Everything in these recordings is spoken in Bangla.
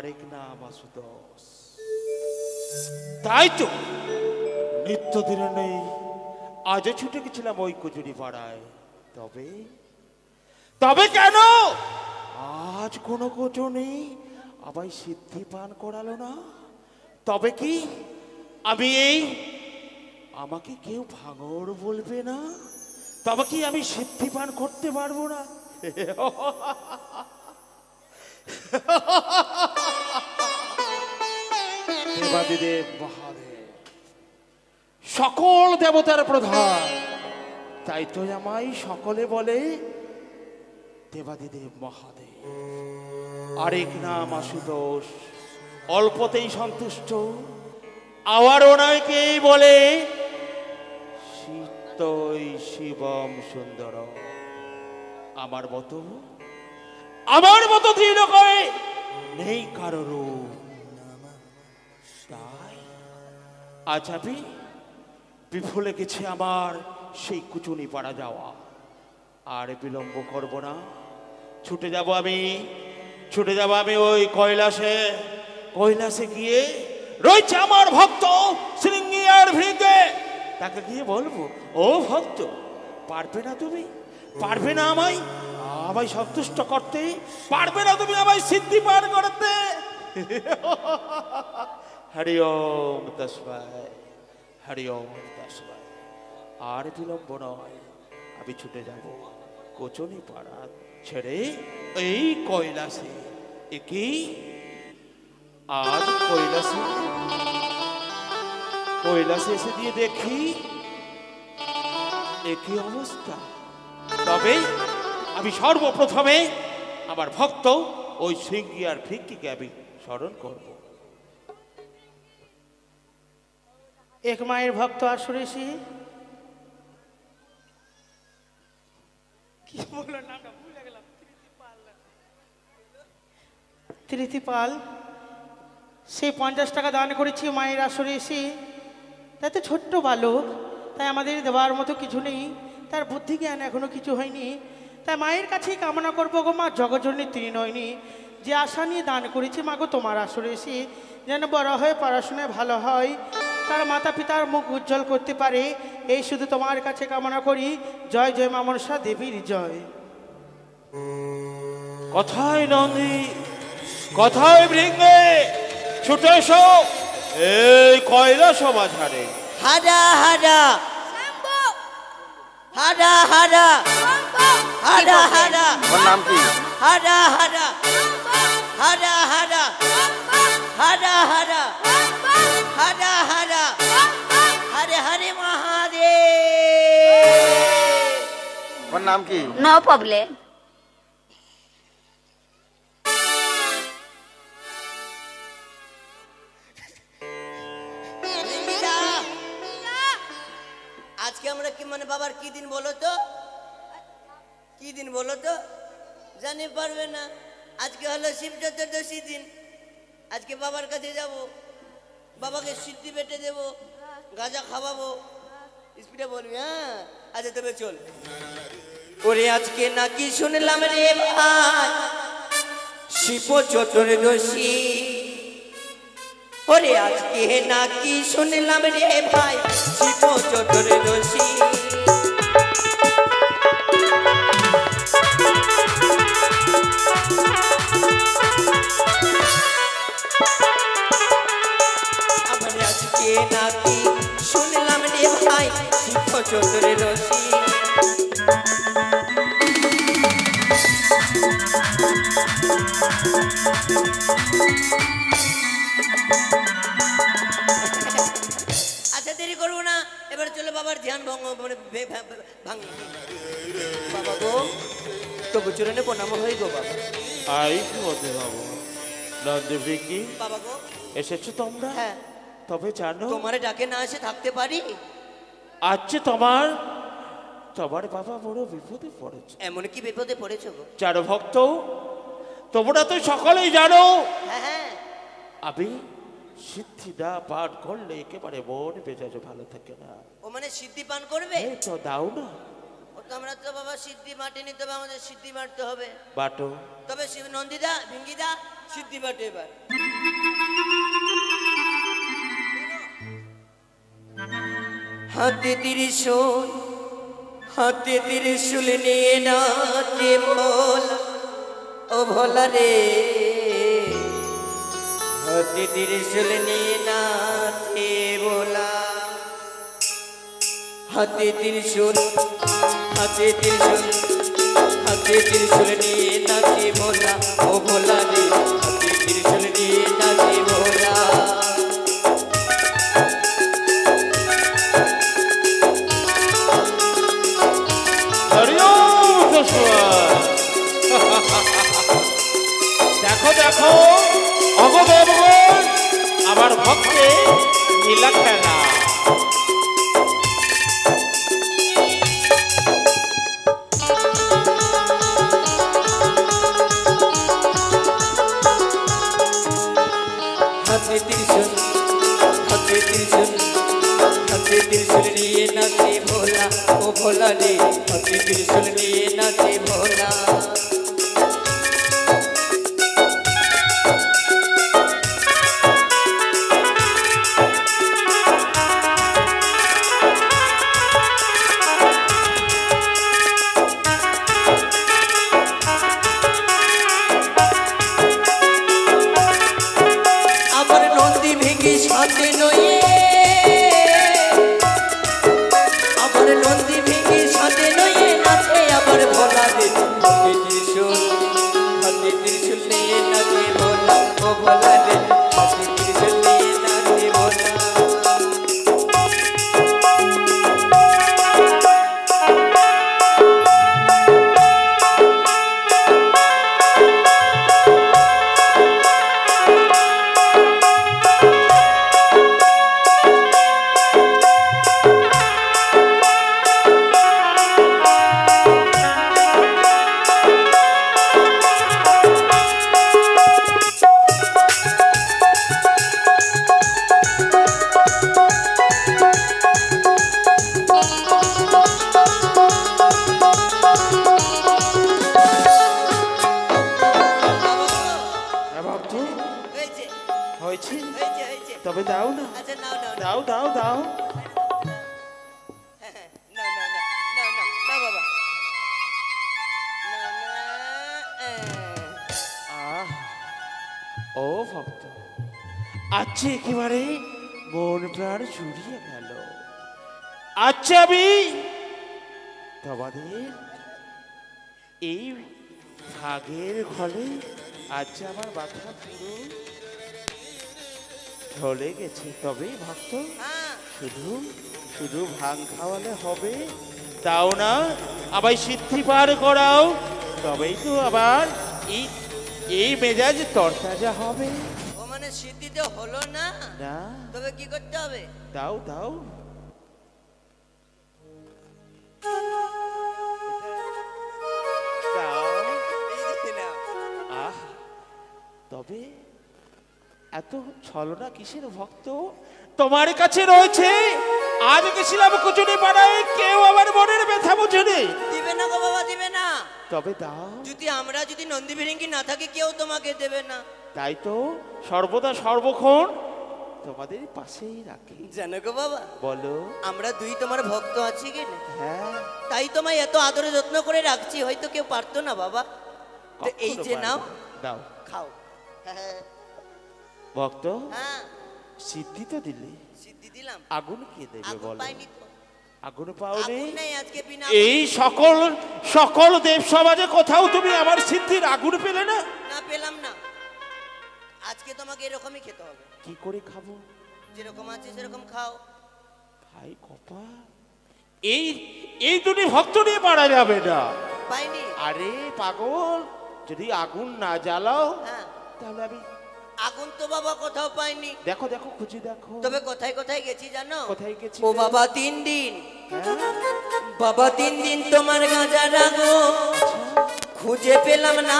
আরেক নাম আশুতোষ। তাই তো নিত্যদিনে নেই, আজও ছুটে গেছিলাম ওই কচুরি পাড়ায়। তবে তবে কেন আজ কোনো কোচো নেই, আমায় সিদ্ধি পান করালো না? তবে কি আমি আমাকে কেউ ভাঙড় বলবে না? তবে কি আমি সিদ্ধি পান করতে পারবো না? দেবাদিদেব মহাদেব সকল দেবতার প্রধান, তাই তো আমায় সকলে বলে দেবাদিদেব মহাদেব। আরেক নাম আশুতোষ, অল্পতেই সন্তুষ্ট। আবার অনেকেই বলে শীতই শিবম সুন্দর। আমার মতো দৃঢ় করে নেই কারো রূপ। তাই আজ আমি বিফলে গেছে আমার সেই কুচুনি পাড়া যাওয়া। আর বিলম্ব করব না, ছুটে যাব আমি ওই কৈলাসে গিয়ে রয়েছে আমার ভক্ত শৃঙ্গি আর ভৃঙ্গে। তাকে গিয়ে বলবো, ও ভক্ত, পারবে না আমায় সন্তুষ্ট করতে? পারবে না তুমি আমায় সিদ্ধি পার করতে? হরি ওম তস্মৈ, হরি ওম তস্মৈ। আর বিলম্ব নয়, আমি ছুটে যাব কোচনি পাড়া ছেড়ে এই কৈলাসে। একই আজ কৈলাসে এসে দিয়ে দেখি একই অবস্থা। তবে আমি সর্বপ্রথমে আমার ভক্ত ওই শৃঙ্গি আর ভিক্ষিকে আমি স্মরণ করব। এক মায়ের ভক্ত আসুরেশি, কি বললো নামটা ভুলে গেলাম, তৃতীপাল। সেই 50 টাকা দান করেছি মায়ের আসরে এসে। তাই তো ছোট্ট বালক, তাই আমাদের দেওয়ার মতো কিছু নেই, তার বুদ্ধি জ্ঞান এখনো কিছু হয়নি। তাই মায়ের কাছেই কামনা করবো গো মা জগজননী ত্রিনয়নী, যে আশা নিয়ে দান করেছি মা গো তোমার আসরে এসে, যেন বড় হয়ে পড়াশোনায় ভালো হয়, তার মাতা পিতার মুখ উজ্জ্বল করতে পারে, এই শুধু তোমার কাছে কামনা করি। জয় জয় মা মনসা দেবীর জয়। কথায় নন্দী, কথায় ভৃঙ্গে, ছুটে এসো এই কৈলাস মাঝারে। হাডা হাডা হাডা হাডা হাডা হাডা। ওর নাম কি? হাডা হাডা হাডা হাডা হাডা হাডা হাডা হাডা। হরে হরে মহাদেব। ওর নাম কি? No problem. আজকে আমরা কি মানে বাবার কি দিন বলো তো? কি দিন বলো তো? জানি পারবে না। আজকে হলো শিব চতুর্দশী দিন। আজকে বাবার কাছে যাব, বাবাকে সিদ্ধি বেটে দেবো, গাঁজা খাওয়াবো। স্পিডে বলবি? হ্যাঁ, আচ্ছা তবে চল। ওরে আজকে নাকি শুনলাম রে ভাই শিব চতুর্দশী। ওরে আজকে নাকি শুনলাম রে ভাই শিব চতুর্দশী। আমার আজকে নাকি শুনলাম রে ভাই শিব চতুর্দশী। আচ্ছা দেরি করবো না, এবার চলো বাবার ধ্যান ভাঙি। বাবা গো তবু চরণে প্রণাম হই গো বাবা। আই বলতে বাবু নন্দী ভিকি, বাবা গো এসেছো তোমরা? হ্যাঁ। তবে জানো তোমারে ডাকে না এসে থাকতে পারি? আজকে তোমার বাবা বড় বিপদে পড়েছে। এমন কি বিপদে পড়েছো গো? জানো ভক্ত, তোমরা তো সকলেই জানো হ্যাঁ হ্যাঁ। আমি সিদ্ধি না পাঠ করলে একেবারে মন মেজাজ ভালো থাকে না। ও মানে সিদ্ধি পান করবে? এই তো দাও না। ও তোমরা তো বাবা সিদ্ধি মাটি নিতে হবে, আমাদের সিদ্ধি মারতে হবে। বাটো তবে নন্দিদা ভিঙ্গিদা সিদ্ধি বাটে এবার। হাতে ত্রিশূল, হাতে ত্রিশূল নিয়ে নাচে ভোলা, ও ভোলা রে, হাতে ত্রিশূল নিয়ে নাচে ভোলা, হাতে ত্রিশূল, হাতে ত্রিশূল, হাতে ত্রিশূল নিয়ে নাচে ভোলা, ও ভোলা রে, হাতে ত্রিশূল নিয়ে নাচে ভোলা। দেখো দেখো অগদেবগণ, আমার ভক্তে নীলা খেলা। হাতে ত্রিশূল, হাতে ত্রিশূল, হাতে ত্রিশূল নিয়ে নাচে ভোলা, ও ভোলা রে, হাতে ত্রিশূল নিয়ে নাচে ভোলা। আবার নদী ভেঙে সাথে নয়ে, আবার নদী ভেঙে সাথে নয়ে নাচে আবার ভোলা রে, হাতে ত্রিশূল, হাতে ত্রিশূল নিয়ে নাচে ভোলা, ও ভোলা রে, হাতে ত্রিশূল নিয়ে নাচে ভোলা। ভক্ত হয়েছে, হয়েছে, হয়েছে, হয়েছে। তবে দাও না, আচ্ছা নাও নাও নাও, দাও দাও দাও। হ্যাঁ, হ্যাঁ, নাও নাও নাও নাও নাও নাও বাবা, নাও না, আহ, ও ভক্ত, আচ্ছা একেবারে মন প্রাণ জুড়িয়ে গেল। আচ্ছা আমি তোমাদের এই ভাগের ঘরে আচ্ছা আমার মাথা পুরো ঢলে গেছে। তবে ভক্ত হ্যাঁ, শুধু শুধু ভাং খাওয়ালে হবে তাও না, আবার সিদ্ধি পার করাও, তবেই তো আবার এই এই মেজাজ তরতাজা হবে। ও মানে সিদ্ধিতে হলো না, না, তবে কি করতে হবে? দাও দাও। দাও। এই যে নাও। আহ, তবে এত ছলনা কিসের ভক্ত? তোমার কাছে রয়েছে, আজ গেছিলাম কুচুনি পাড়ায়, কেউ আমার মনের ব্যথা বুঝেনি। দিবে না গো বাবা, দিবে না। তবে দাও। যদি আমরা যদি নন্দী ভিরিঙ্গি না থাকি কেউ তোমাকে দেবে না। তাই তো সর্বদা সর্বক্ষণ তোমাদের পাশেই রাখি। জানো গো বাবা, বলো। আমরা দুই তোমার ভক্ত আছি কি না, হ্যাঁ, তাই তোমায় এত আদরে যত্ন করে রাখছি, হয়তো কেউ পারতো না বাবা। তো এই কখনো যে পারবে নাও, না। দাও। খাও। হ্যাঁ, ভক্ত হ্যাঁ, সিদ্ধি তো দিলে, সিদ্ধি দিলাম। আগুন কে দেবে আগুন বলো? পাইনি তো, আগুন পাওনি। আগুন নেই আজকে, বিনা এই সকল সকল দেব সমাজে কোথাও তুমি আমার সিদ্ধির আগুন পেলে না। না পেলাম না। আজকে তোমাকে এরকমই খেতে হবে, কি করে খাবো? যেরকম আছে সেরকম খাও। ভাই কপা, এই এই দুটি ভক্ত নিয়ে পারা যাবে না। পাইনি। আরে পাগল, যদি আগুন না জ্বালাও হ্যাঁ, তাহলে আমি আগুন তো বাবা কোথাও পাইনি। দেখো দেখো খুঁজে দেখো। তবে কোথায় কোথায় গেছি জানো? কোথায় গেছি? ও বাবা 3 দিন, হ্যাঁ? বাবা 3 দিন তোমার গাঁজা রাখো, খুঁজে পেলাম না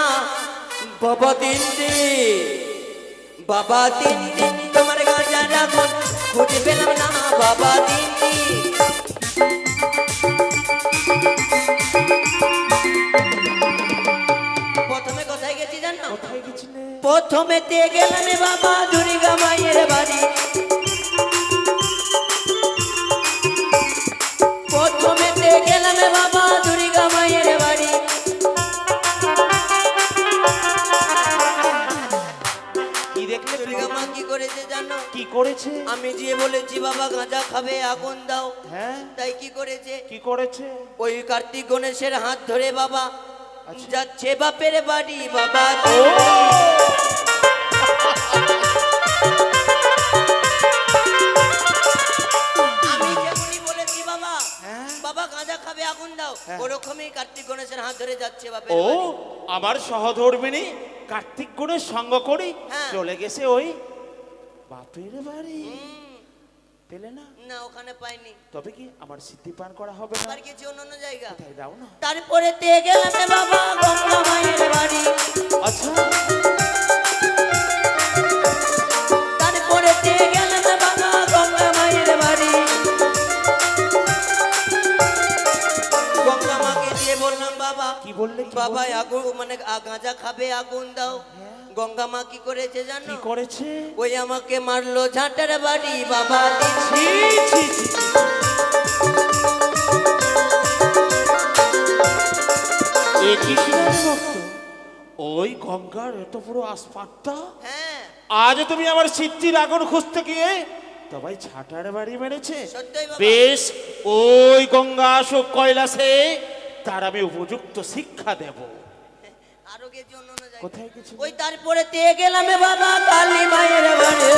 বাবা 3 দিন, বাবা 3 দিন তোমার গাঁজা রাখো, খুঁজে পেলাম না বাবা 3 দিন। প্রথমে কোথায় গেছি জানো? কোথায় গেছিলে? প্রথমে তে গেলাম বাবা দুর্গা মায়ের বাড়ি, প্রথমেতে গেলাম বাবা দুর্গা মায়ের বাড়ি। কি দেখলে? দুর্গা মা কি করেছে জানো? কি করেছে? আমি যে বলেছি বাবা গাঁজা খাবে আগুন দাও, হ্যাঁ, তাই কি করেছে? কি করেছে? ওই কার্তিক গণেশের হাত ধরে বাবা আচ্ছা। যাচ্ছে বাপের বাড়ি বাবা। আমি যেমনি বলেছি বাবা, হ্যাঁ। বাবা গাঁজা খাবে আগুন দাও, হ্যাঁ। ওরকমই কার্তিক গণেশের হাত ধরে যাচ্ছে বাপের ও, বাড়ি। আমার সহধর্মিনী কার্তিক গুণের সঙ্গ করি হ্যাঁ। চলে গেছে ওই বাপের বাড়ি। পেলে না? না ওখানে পাইনি, তবে কি আমার সিদ্ধি পান করা হবে না? আবার গেছি অন্য জায়গা। কোথায় দাও না? তারপরে তে গেলাম বাবা গঙ্গা মায়ের বাড়ি। আচ্ছা, তারপরে তে গেলাম বাবা গঙ্গা মায়ের বাড়ি। গঙ্গা মাকে দিয়ে বললাম বাবা, কি বললে? কি বাবা বললে? আগুন মানে গাঁজা খাবে আগুন দাও। গঙ্গা মা কি করেছে জানো? কি করেছে? ওই আমাকে মারলো ঝাঁটার বাড়ি বাবা। ছি, ছি, ছি, ছি। এ কৃষ্ণের ভক্ত, ওই গঙ্গার এত বড় আসপাতটা, হ্যাঁ আজ তুমি আমার সিদ্ধির আগুন খুঁজতে গিয়ে তবাই ছাটার বাড়ি মেরেছে। সত্যই বাবা। বেশ, ওই গঙ্গা আসুক কৈলাসে, তার আমি উপযুক্ত শিক্ষা দেব। আরো গেছি অন্য জায়গায়। কোথায় গেছি? ওই তারপরে তে গেলাম বাবা কালী মায়ের বাড়ি।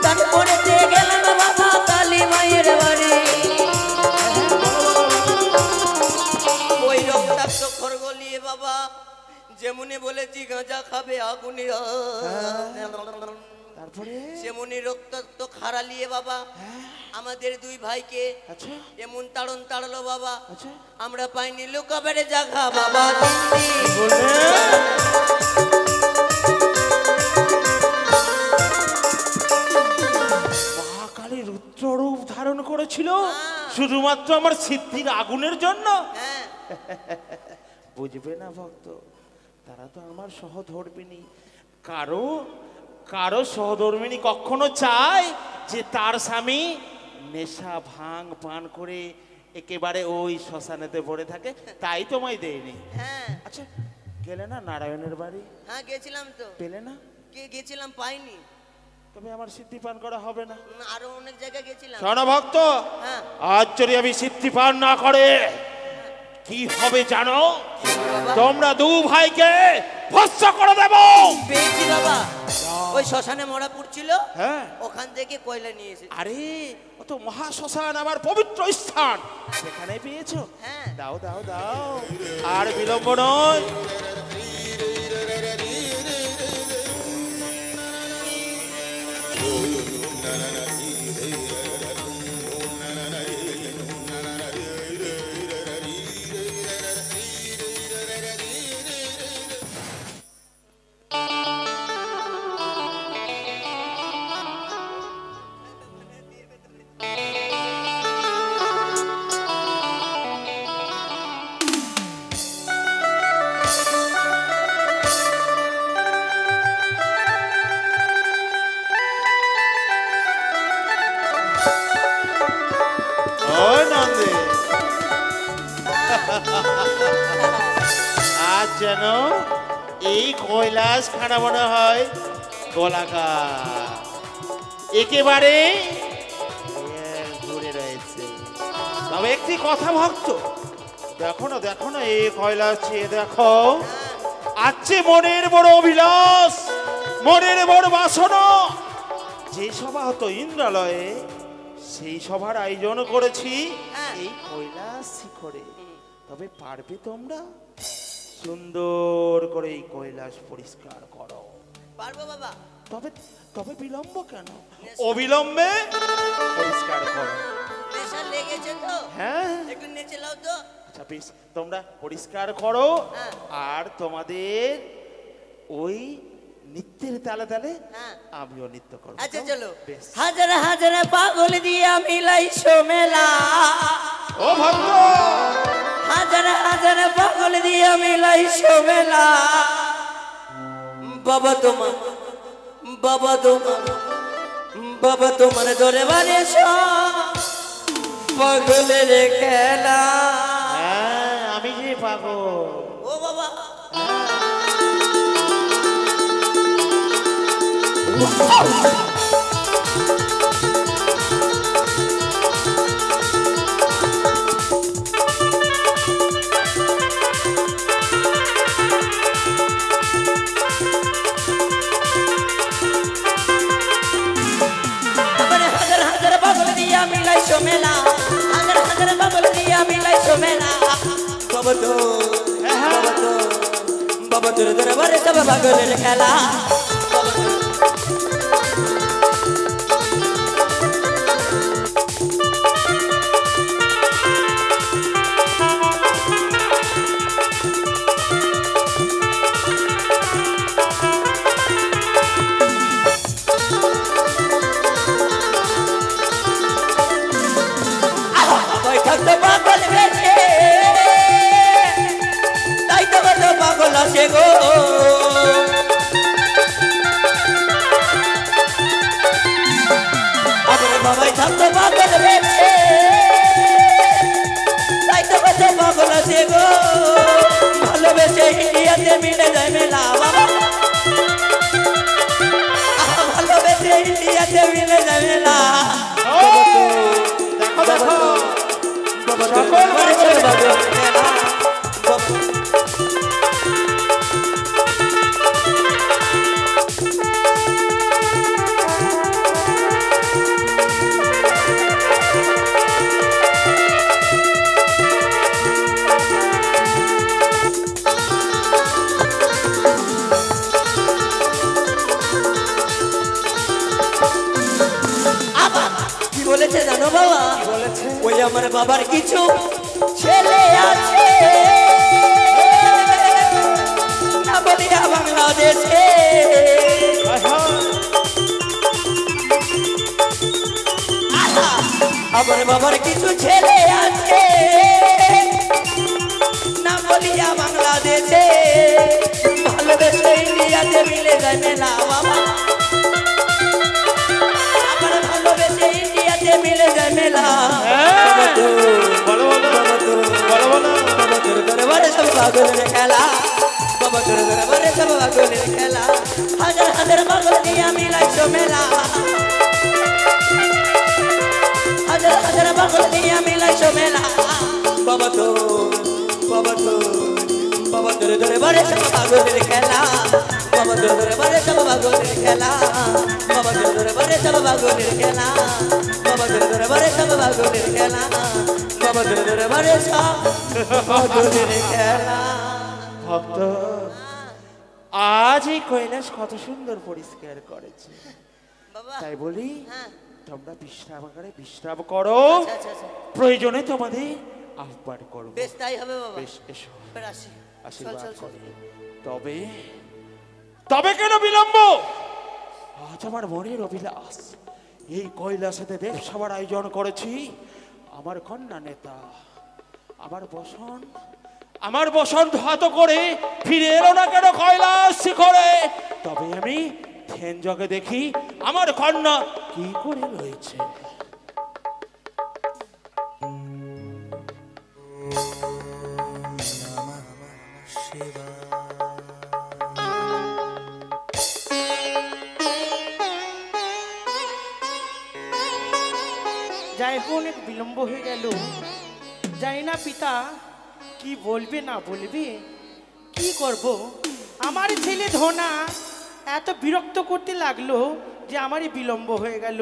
তারপরে তে গেলাম বাবা কালী মায়ের বাড়ি। ওই রক্তাক্ত খড়গ নিয়ে বাবা যেমনি বলেছি গাঁজা খাবে আগুনে, তারপরে? সেমনি রক্তাক্ত খাড়া নিয়ে বাবা আমাদের দুই ভাইকে আচ্ছা, এমন তাড়ন তাড়লো বাবা, আচ্ছা। আমরা পাইনি লুকাবারে জাগা বাবা। মহাকালী রুদ্ররূপ ধারণ করেছিল হ্যাঁ। শুধুমাত্র আমার সিদ্ধির আগুনের জন্য। হ্যাঁ বুঝবে না ভক্ত, তারা তো আমার সহধর্মিনী। কারো কারো সহধর্মিনী কখনো চায় যে তার স্বামী নেশা ভাঙ পান করে একেবারে ওই শ্মশানেতে পড়ে থাকে? তাই তোমায় দেয়নি। হ্যাঁ আচ্ছা, গেলে না নারায়ণের বাড়ি? হ্যাঁ গেছিলাম তো, পেলে না? গেছিলাম পাইনি। তবে আমার সিদ্ধি পান করা হবে না। আরো অনেক জায়গায় গেছিলাম। শোনো ভক্ত, হ্যাঁ আজ যদি আমি সিদ্ধি পান না করে কি হবে জানো? বাবা তোমরা দু ভাইকে ভস্ম করে দেব। পেয়েছি বাবা, ওই শ্মশানে মরা পুড়ছিল, হ্যাঁ, ওখান থেকে কয়লা নিয়ে এসেছি। আরে ও তো মহাশ্মশান, আমার পবিত্র স্থান, সেখানে পেয়েছো? হ্যাঁ দাও দাও দাও, আর বিলম্ব নয়। ও নন্দী, আজ যেন এই কৈলাস খানা মনে হয় গোলাকার, একেবারে ঘুরে রয়েছে। তবে একটি কথা ভক্ত, দেখো না এই কৈলাস চেয়ে দেখো, আছে মনের বড় অভিলাষ, মনের বড় বাসনা। যে সভা হতো ইন্দ্রালয়ে, সেই সভার আয়োজন করেছি এই কৈলাস শিখরে। তবে পারবে তোমরা? সুন্দর করে এই কৈলাস পরিষ্কার করো। পারবো বাবা। তবে তবে বিলম্ব কেন? অবিলম্বে পরিষ্কার করো। নেশা লেগেছে তো, হ্যাঁ, একটু নেচে লাও তো। আচ্ছা বেশ, তোমরা পরিষ্কার করো। হ্যাঁ। আর তোমাদের ওই নৃত্যের তালে তালে হ্যাঁ আমিও নৃত্য করবো। আচ্ছা চলো। বেশ। হাজার হাজার পাগল দিয়া মিলাইছো মেলা, ও ভক্ত, হাজার হাজার পাগল দিয়া মিলাইছো মেলা। বাবা তোমার, বাবা তোমার, বাবা তোমার দরবারে পাগলের খেলা। হ্যাঁ আমি যে পাগল। ও বাবা হাজার হাজার পাগল দিয়া মিলাইছো মেলা, হাজার হাজার পাগল দিয়া মিলাইছো মেলা। বাবা তো বাবা তো বাবা তোর দরবারে সব পাগলের খেলা। পাগল বেশে তাই তো কত পাগল আসে গো। আমার বাবাই থাকতো পাগল বেশে তাই তো কত পাগল আসে গো। ভালোবেসে ইন্ডিয়াতে মিলে যায় মেলা বাবা, ভালোবেসে ইন্ডিয়াতে মিলে যায় মেলা। দেখো দেখো সকল মানুষের পাগল খেলা। কি বলেছে জানো বাবা? ওই আমার বাবার কিছু ছেলে আছে না বলিয়া বাংলাদেশে। আমার বাবার কিছু ছেলে আছে না বলিয়া বাংলাদেশে। ভালোবেসে ইন্ডিয়াতে মিলে যায় মেলা বাবা, আমার ভালোবেসে ইন্ডিয়াতে মিলে যায় মেলা। বলো বলো বলো বলো। বাবা তোর দরবারে সব পাগলের খেলা, বাবা তোর দরবারে সব পাগলের খেলা। হাজার হাজার পাগল দিয়া মিলাইছো মেলা, হাজার হাজার পাগল দিয়া মিলাইছো মেলা। বাবা তো বাবা তো বাবা তোর দরবারে সব পাগলের খেলা, বাবা তোর দরবারে সব পাগলের খেলা, বাবা তোর দরবারে সব পাগলের খেলা, বাবা তোর দরবারে সব পাগলের খেলা, বাবা তোর দরবারে সব পাগলের খেলা। ভক্ত আজ এই কৈলাস কত সুন্দর পরিষ্কার করেছে, বাবা তাই বলি হ্যাঁ তোমরা বিশ্রামাগারে বিশ্রাম করো, আচ্ছা আচ্ছা আচ্ছা প্রয়োজনে তোমাদের আহ্বান করবো। বেশ তাই হবে বাবা। বেশ এসো, এবার আসি। আশীর্বাদ চল, চল, করো। তবে তবে কেন বিলম্ব? আজ আমার মনের অভিলাষ, এই কৈলাসেতে দেবসভার আয়োজন করেছি। আমার কন্যা নেতা আমার বসন্ত হাত করে ফিরে এলো না কেন কৈলাস শিখরে? তবে আমি ধ্যান জগে দেখি আমার কন্যা কি করে রয়েছে। যাই হোক অনেক বিলম্ব হয়ে গেল, জানি না পিতা কি বলবে না বলবে, কি করব। আমার ছেলে ধনা এত বিরক্ত করতে লাগলো যে আমারই বিলম্ব হয়ে গেল,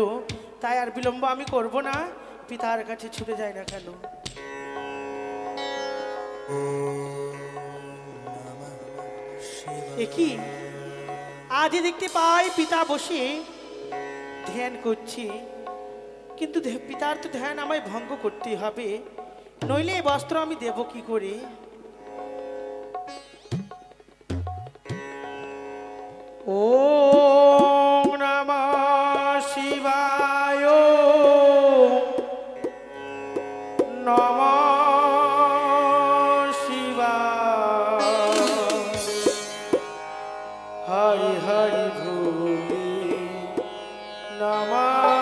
তাই আর বিলম্ব আমি করব না, পিতার কাছে ছুটে যায় না কেন। কি আজ দেখতে পাই পিতা বসে ধ্যান করছে, কিন্তু পিতার তো ধ্যান আমায় ভঙ্গ করতে হবে, নইলে এই বস্ত্র আমি দেব কি করে। ওম নমঃ শিবায়, নমঃ শিবায়, হরি হরি ভূমি নমঃ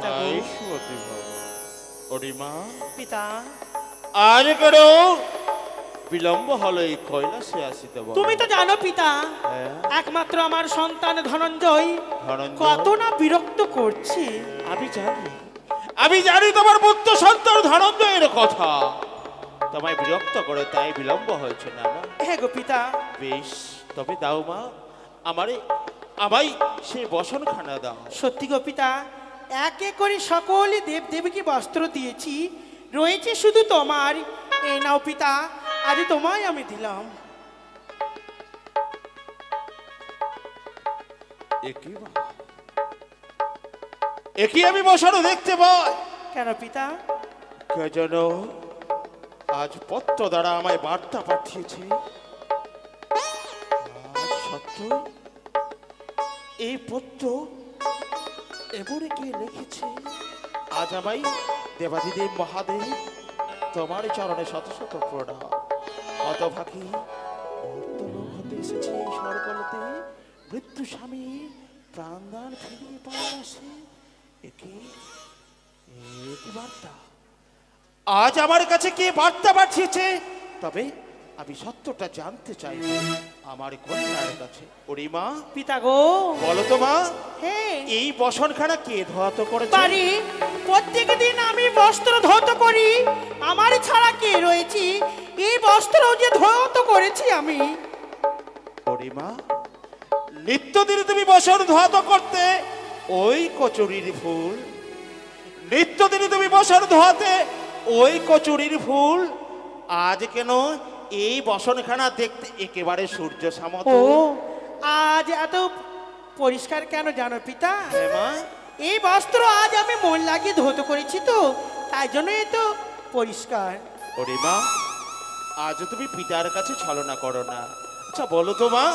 পিতা গো। আয়ুষ্মতী ভব। ওরে মা, পিতা, আর কেন বিলম্ব হলো এই কৈলাসে আসিতে বলো? তুমি তো জানো পিতা, হ্যাঁ। একমাত্র আমার সন্তান ধনঞ্জয় ধনঞ্জয়? কত না বিরক্ত করছে। আমি জানি তোমার পুত্র সন্তান ধনঞ্জয়ের কথা। তোমায় বিরক্ত করে তাই বিলম্ব হয়েছে না মা? হ্যাঁ গো পিতা। বেশ, তবে দাও মা, আমায় সেই বসনখানা দাও। সত্যি গো পিতা, এক এক করে সকল দেব দেবীকে বস্ত্র দিয়েছি, রয়েছে শুধু তোমার। এই নাও পিতা, আজ তোমায় আমি দিলাম। একই আমি বসানো দেখতে পাই। কেন পিতা? কে যেন আজ পত্র দ্বারা আমায় বার্তা পাঠিয়েছে। আজ সত্য এই পত্র এমনি কে লিখেছে? আজ আমায় দেবাদিদেব মহাদেব তোমার চরণে শত শত প্রণাম। হতভাগী মর্তলোক হতে এসেছে এই স্বর্গলোতে মৃত্যু স্বামী প্রাণদান ফিরিয়ে পাওয়ার আসে। একে কি বার্তা? আজ আমার কাছে কে বার্তা পাঠিয়েছে? তবে আমি সত্যটা জানতে চাই আমার কন্যার কাছে। ওরে মা, পিতা গো। বলো তো মা, হ্যাঁ, এই বসনখানা কে ধোয়াতো করেছে? পারি, প্রত্যেক দিন আমি বস্ত্র ধৌত করি। আমার ছাড়া কে রয়েছে? এই বস্ত্র যে ধৌত করেছি আমি। ওরে মা, নিত্যদিন তুমি বসন ধোয়াতো করতে ওই কচুরির ফুল। নিত্যদিন তুমি বসন ধোয়াতে ওই কচুরির ফুল। আজ কেন এই বসনখানা দেখতে একেবারে সূর্য ও, সমতুল? আজ এত পরিষ্কার কেন জানো পিতা? হ্যাঁ মা, এই বস্ত্র আজ আমি মন লাগিয়ে ধৌত করেছি তো, তাই জন্য এত পরিষ্কার। ওরে মা, আজ তুমি পিতার কাছে ছলনা করো না। আচ্ছা বলো তো মা,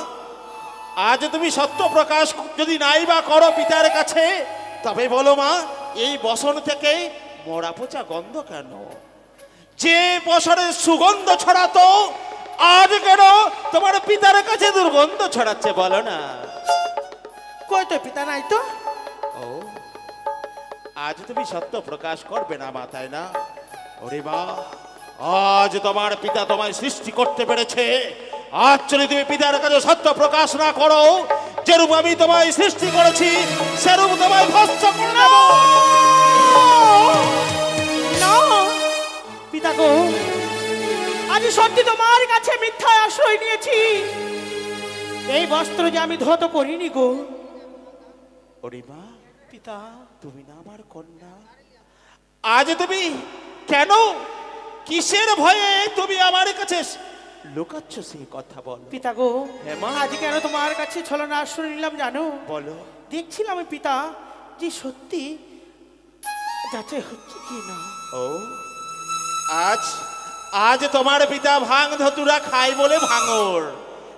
আজ তুমি সত্য প্রকাশ যদি নাই বা করো পিতার কাছে, তবে বলো মা, এই বসন থেকে মরা পচা গন্ধ কেন? যে বসনের সুগন্ধ ছড়াতো আজ কেন তোমার পিতার কাছে দুর্গন্ধ ছড়াচ্ছে বলো না? কই তো পিতা নাই তো? ও, আজ তুমি সত্য প্রকাশ করবে না মা, তাই না? ওরে মা, আজ তোমার পিতা তোমায় সৃষ্টি করতে পেরেছে। আজ যদি তুমি পিতার কাছে সত্য প্রকাশ না করো, যেরূপ আমি তোমায় সৃষ্টি করেছি সেরূপ তোমায় ভস্ম করে দেব। না পিতা গো, আজ সত্যি তোমার কাছে মিথ্যায় আশ্রয় নিয়েছি। এই বস্ত্র যে আমি ধৌত করিনি গো। ওরে মা, পিতা, তুমি না আমার কন্যা। আজ তুমি কেন, কিসের ভয়ে তুমি আমার কাছে লুকাচ্ছ সেই কথা বলো? পিতা গো, হ্যাঁ মা। আজ কেন তোমার কাছে ছলনা আশ্রয় নিলাম জানো? বলো। দেখছিলাম পিতা যে সত্যি যাচাই হচ্ছে কি না। ও, আজ তোমার পিতা ভাঙ ধতুরা খায় বলে ভাঙর,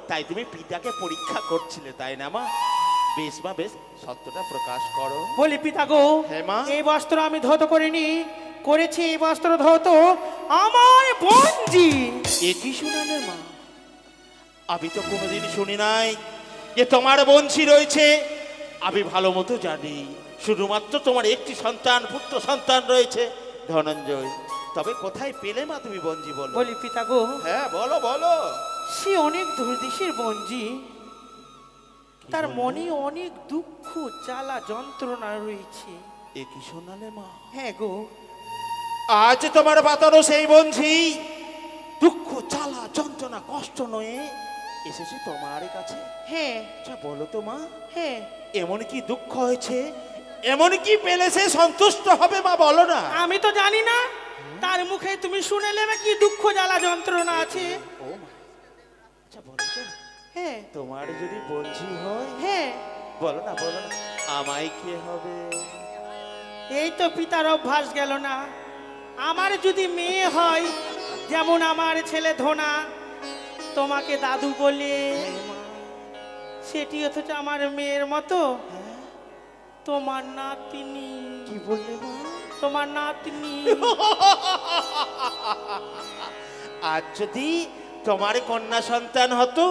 তাই তুমি পিতাকে পরীক্ষা করছিলে, তাই না মা? বেশ মা, বেশ, সত্যটা প্রকাশ করো। বলি পিতা গো, হ্যাঁ মা। এই বস্ত্র আমি ধৌত করিনি, করেছি এই বস্ত্র ধৌত আমার বঞ্জি। এ কি শুনালে মা? আমি তো কোনোদিন শুনি নাই যে তোমার বঞ্চি রয়েছে। আমি ভালো মতো জানি শুধুমাত্র তোমার একটি সন্তান, পুত্র সন্তান রয়েছে ধনঞ্জয়। তবে কোথায় পেলে মা তুমি বঞ্জি বলো? বলি পিতা গো, হ্যাঁ বলো বলো। সে অনেক দুর্দেশের বঞ্জি, তার মনে অনেক দুঃখ জ্বালা যন্ত্রণা রয়েছে। এ কি শোনালে মা? হ্যাঁ গো, আজ তোমার বাতানো সেই বঞ্ঝি দুঃখ জ্বালা যন্ত্রণা কষ্ট নয়ে এসেছে তোমার কাছে। হ্যাঁ আচ্ছা বলো তো মা, হ্যাঁ, এমন কি দুঃখ হয়েছে, এমন কি পেলে সে সন্তুষ্ট হবে মা, বলো না? আমি তো জানি না, তার মুখে তুমি শুনে নেবে কি দুঃখ জ্বালা যন্ত্রণা আছে। ও মা, আচ্ছা বলো তো, হ্যাঁ তোমার যদি বঞ্ঝি হয়, হ্যাঁ, বলো না বলো না, আমায় কে হবে? এই তো পিতার অভ্যাস গেল না। আমার যদি মেয়ে হয়, যেমন আমার ছেলে ধোনা তোমাকে দাদু বলে, সেটি অথচ আমার মেয়ের মতো তোমার নাতনি। কি বললে মা? তোমার নাতনি। আজ যদি তোমার কন্যা সন্তান হতো,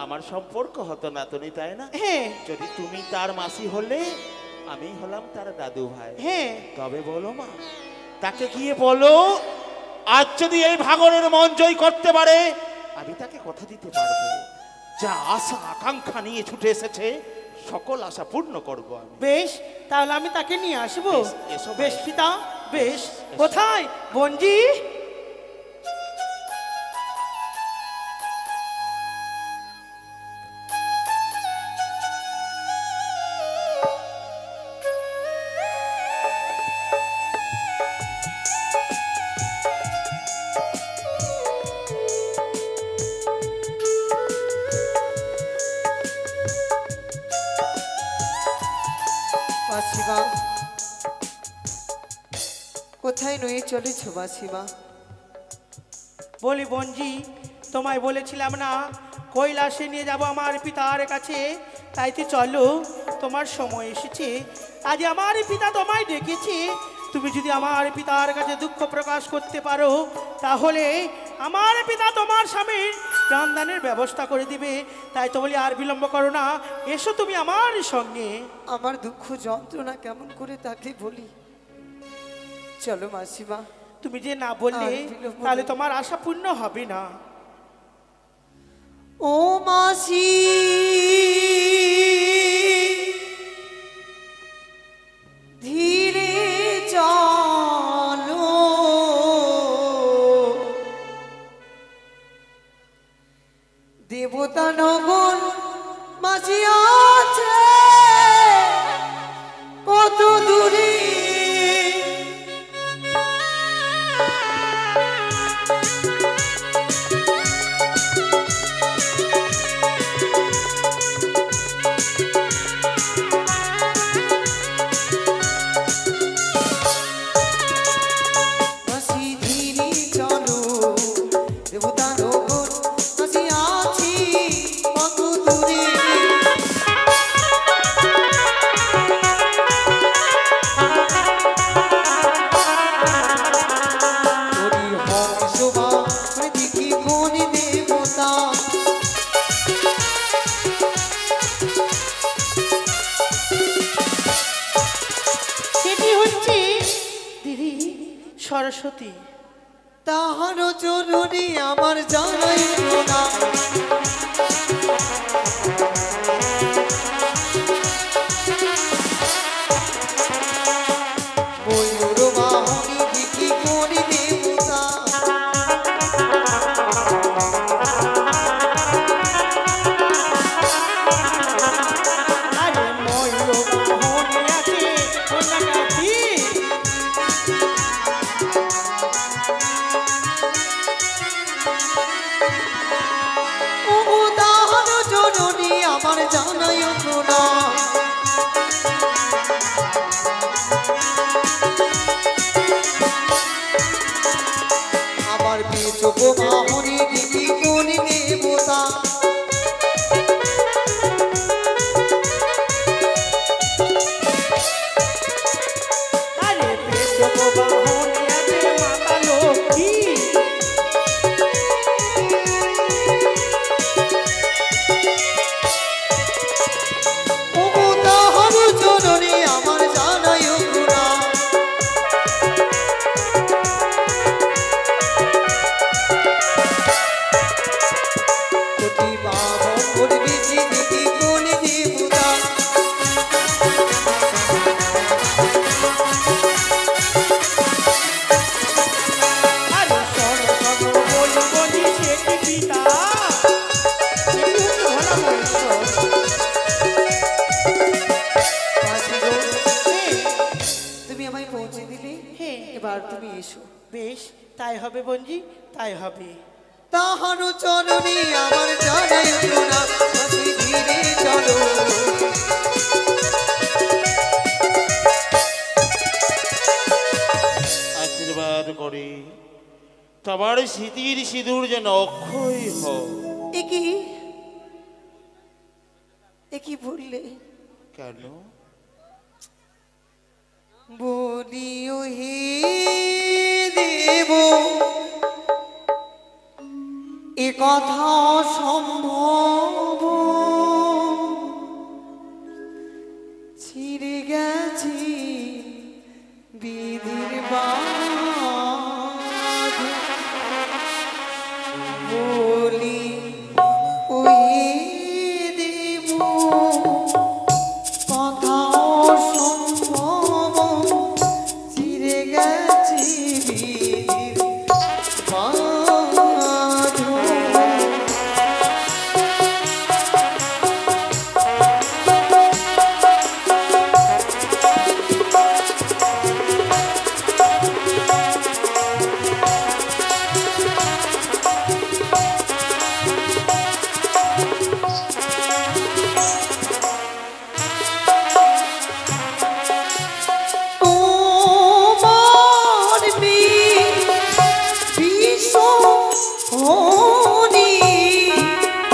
আমার সম্পর্ক হতো না তুমি, তাই না? হ্যাঁ যদি তুমি তার মাসি হলে আমি হলাম তার দাদু ভাই। হ্যাঁ। তবে বলো মা, তাকে গিয়ে বলো আজ যদি এই ভাগরের মন জয় করতে পারে আমি তাকে কথা দিতে পারবো, যা আশা আকাঙ্ক্ষা নিয়ে ছুটে এসেছে সকল আশা পূর্ণ করব আমি। বেশ, তাহলে আমি তাকে নিয়ে আসবো। বেশ, এসো ভাই। বেশ পিতা, বেশ। এসো। কোথায় বঞ্জি? মাসিমা, কোথায় নয়ে চলেছ মাসিমা? বলি বঞ্জি, তোমায় বলেছিলাম না কৈলাসে নিয়ে যাব আমার পিতার কাছে, তাই তো চলো, তোমার সময় এসেছে। আজ আমার পিতা তোমায় ডেকেছে, তুমি যদি আমার পিতার কাছে দুঃখ প্রকাশ করতে পারো তাহলে আমার পিতা তোমার স্বামীর প্রাণদানের ব্যবস্থা করে দিবে। তাই তো বলি আর বিলম্ব করো না, এসো তুমি আমার সঙ্গে। আমার দুঃখ যন্ত্রণা কেমন করে তাকে বলি? চলো মাসিমা। তুমি যে না বললে আর বিলম্ব তাহলে নয়। তোমার আশা পূর্ণ হবে না। ও মাসি, ধীরে চলো, দেবতা নগর মাঝি আছে কত দূরে। মাসি ধীরে চলো, দেবতা নগর মাঝি আছি কত দূরে। হরি হরি শোভা দেখি কোন দেবতা। সেটি হচ্ছে দিদি সরস্বতী। তাহার চরণে আমার জানাই প্রণাম। ময়ূর বাহনী দেখি কোন দেবতা। আরে ময়ূর বাহনে আছে কন্যাকাঠি। ওগো তাহার চরণে আমার জানাই প্রণাম। আমার পেচক বাহনী দেখি কোন দেবতা। আরে পেচক বাহনে আছে মাতা লক্ষ্মী। ওগো তাহার চরণে আমার জানাই প্রণাম। কোটি বাহন করবে যে দেখি কোন দেবতা। আরে সরস্বতী বলি বলি সেটি পিতা। সেটি হচ্ছে ভোলা মহেশ্বর। মাঝি গো, হ্যাঁ, তুমি আমায় পৌঁছে দিলে, হ্যাঁ। এবার তুমি এসো। বেশ, তাই হবে বঞ্জি, তাই হবে। তাহার চরণে আমার জানাই প্রণাম। মাঝি ধীরে চলো, আশীর্বাদ করি তোমার স্মৃতির সিঁদুর যেন অক্ষয় হোক। একই বললে? কেন? বলিও হে দেব, এ কথা সম্ভব ছিড়ে গেল বিধির বাঁধ বলি ওই দেব কথা সম্ভব চিরে গেছে বিধির বাঁধ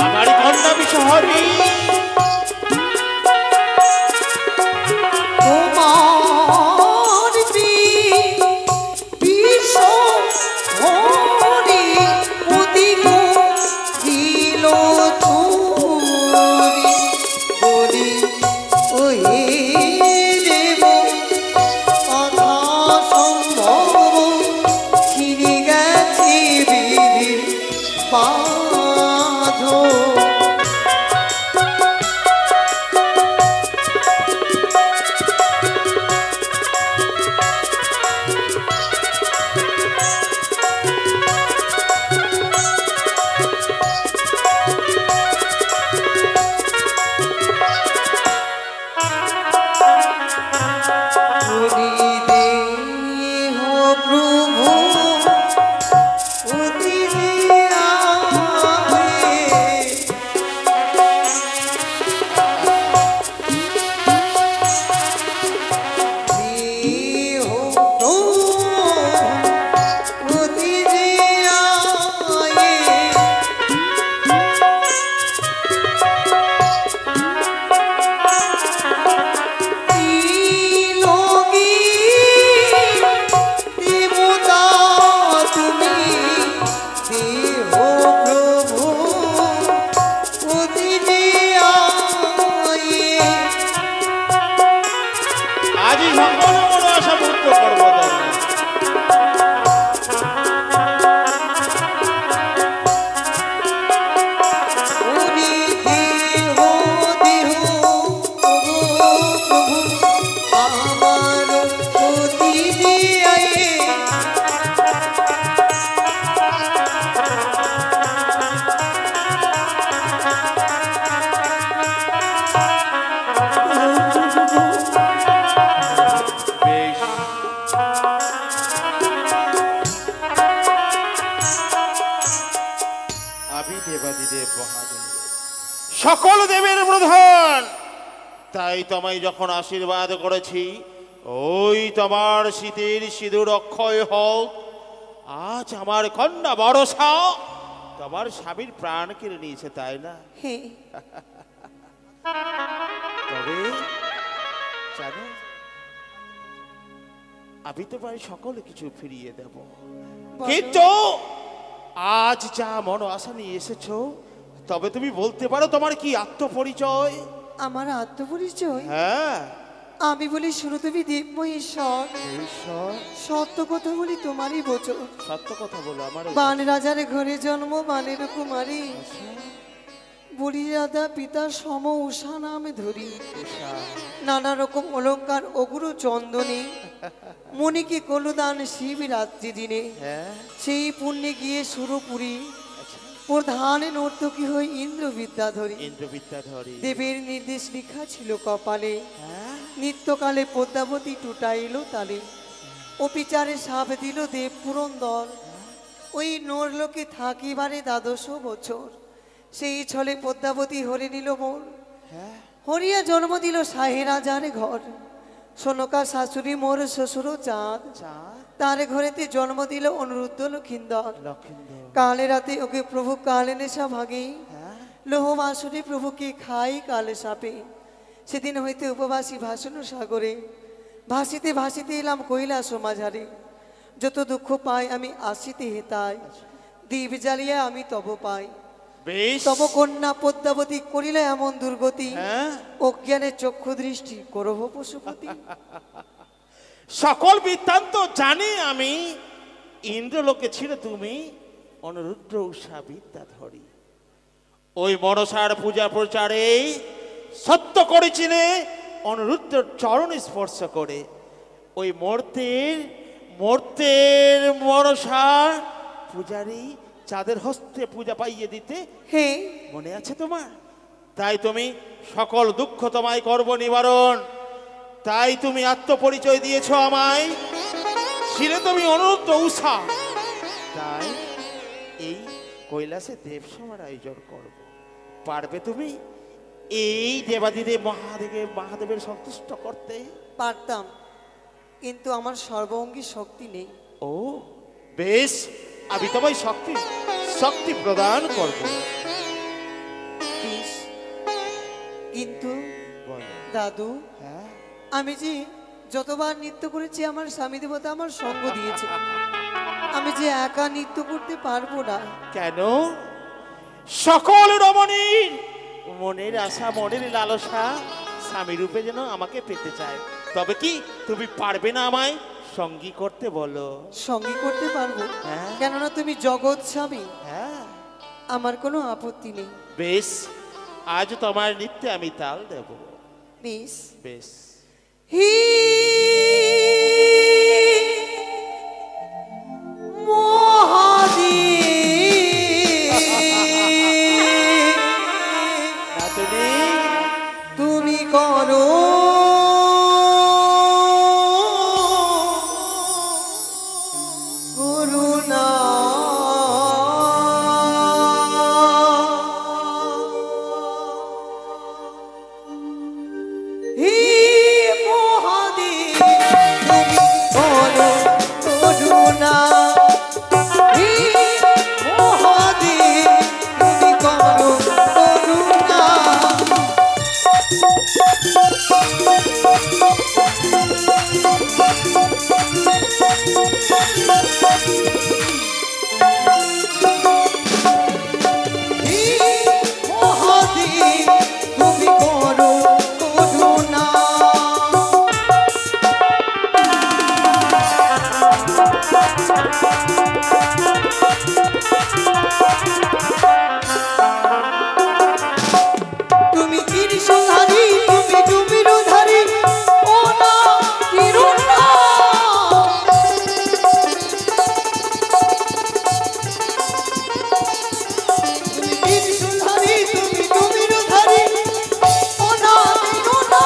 আমার কন্যা বিশহরী বাঁধো দেহ প্রভু অতি আজই সকল মন আশা পূর্ণ করবো তোমার। বেশ। আমি দেবাদিদেব মহাদেব সকল দেবের প্রধান, তাই তোমায় যখন আশীর্বাদ করেছি ওই তোমার শীতের সিঁদুর অক্ষয় হোক। আজ আমার কন্যা বরষা তোমার স্বামীর প্রাণ কেড়ে নিয়েছে, তাই না? তবে জানো, আমি তোমায় সকল কিছু ফিরিয়ে দেব, কিন্তু আজ যা মন আশা নিয়ে এসেছো, তবে তুমি বলতে পারো তোমার কি আত্মপরিচয়? আমার আত্মপরিচয় হ্যাঁ, আমি বলি শুরু তুমি দিব্য ঈশ্বর ঈশ্বর সত্য কথা বলি তোমারই বচন সত্য কথা বলো। আমার বান রাজার ঘরে জন্ম বানের কুমারী বুড়ি রাধা পিতার সম উষা নামে ধরি নানা রকম অলঙ্কার অগুরু চন্দনে মনিকে কলুদান শিব রাত্রি দিনে হ্যাঁ, সেই পুণ্যে গিয়ে সুরপুরী প্রধানে নর্তকী হয়ে ইন্দ্র বিদ্যাধরী ইন্দ্রবিদ্যাধরী। দেবের নির্দেশ লেখা ছিল কপালে হ্যাঁ, নিত্যকালে পদ্মাবতী টুটাইল তালে ও বিচারে সাপ দিল দেব পুরন্দর ওই নরলোকে থাকিবারে ১২ বছর সেই ছলে পদ্মাবতী হরে নিল মোর হ্যাঁ, হরিয়া জন্ম দিল শাহে রাজার ঘর সোনকা শাশুড়ি মোর শ্বশুর চাঁদ চাঁদ তার ঘরেতে জন্ম দিল অনুরুদ্ধ লক্ষিন্দর লক্ষিন্দর। কালে রাতে ওকে প্রভু কালে নেশা ভাগে হ্যাঁ, লোহ বাসুরে প্রভুকে খাই কালে সাপে সেদিন হইতে উপবাসী ভাষণ সাগরে ভাসিতে ভাসিতে এলাম কৈলাস মাঝারে যত দুঃখ পাই আমি আসিতে হেতাই দ্বীপ জ্বালিয়া আমি তব পাই বেশ। তব কন্যা পদ্মাবতী করিলে এমন দুর্গতি হ্যাঁ, অজ্ঞানে চক্ষু দৃষ্টি করব পশুপতি সকল বৃত্তান্ত জানি আমি। ইন্দ্রলোকে ছিল তুমি অনুরুদ্র উষা বিদ্যাধরী। ওই মনসার পূজা প্রচারে সত্য করেছিলে অনুরুদ্র চরণ স্পর্শ করে। ওই মূর্তের মনসা পূজারী চাঁদের হস্তে পূজা পাইয়ে দিতে হে মনে আছে তোমার? তাই তুমি সকল দুঃখ তোমায় করব নিবারণ। তাই তুমি আত্মপরিচয় দিয়েছ আমায়, ছিলে তুমি অনুরুদ্ধ উষা। তাই এই কৈলাসে দেবসভার আয়োজন করব। পারবে তুমি এই দেবাদিদেব মহাদেবের সন্তুষ্ট করতে? পারতাম, কিন্তু আমার সর্বঙ্গী শক্তি নেই। ও বেশ, আমি তোমায় শক্তি প্রদান করব। বেশ, কিন্তু বলো। দাদু, হ্যাঁ, আমি যে যতবার নৃত্য করেছি আমার স্বামী দেবতা আমার সঙ্গ দিয়েছে, আমি যে একা নৃত্য করতে পারবো না। কেন? সকল রমণীর মনের আশা, মনের লালসা স্বামী রূপে যেন আমাকে পেতে চায়। তবে কি তুমি পারবে না আমায় সঙ্গী করতে? বলো। সঙ্গী করতে পারবো, হ্যাঁ। কেননা তুমি জগৎ স্বামী, হ্যাঁ, আমার কোনো আপত্তি নেই। বেশ, আজ তোমার নৃত্যে আমি তাল দেব। বেশ বেশ। হি নাতনি, তুমি করো করুণা, হে মহাদেব তুমি করো করুণা, হে মহাদেব তুমি করো করুণা। হে মহাদেব তুমি করো করুণা। তুমি ত্রিশূলধারী, তুমি ডুবিরুধারী, ও না কিরুণা। তুমি ত্রিশূলধারী, তুমি ডুবিরুধারী, ও না কিরুণা।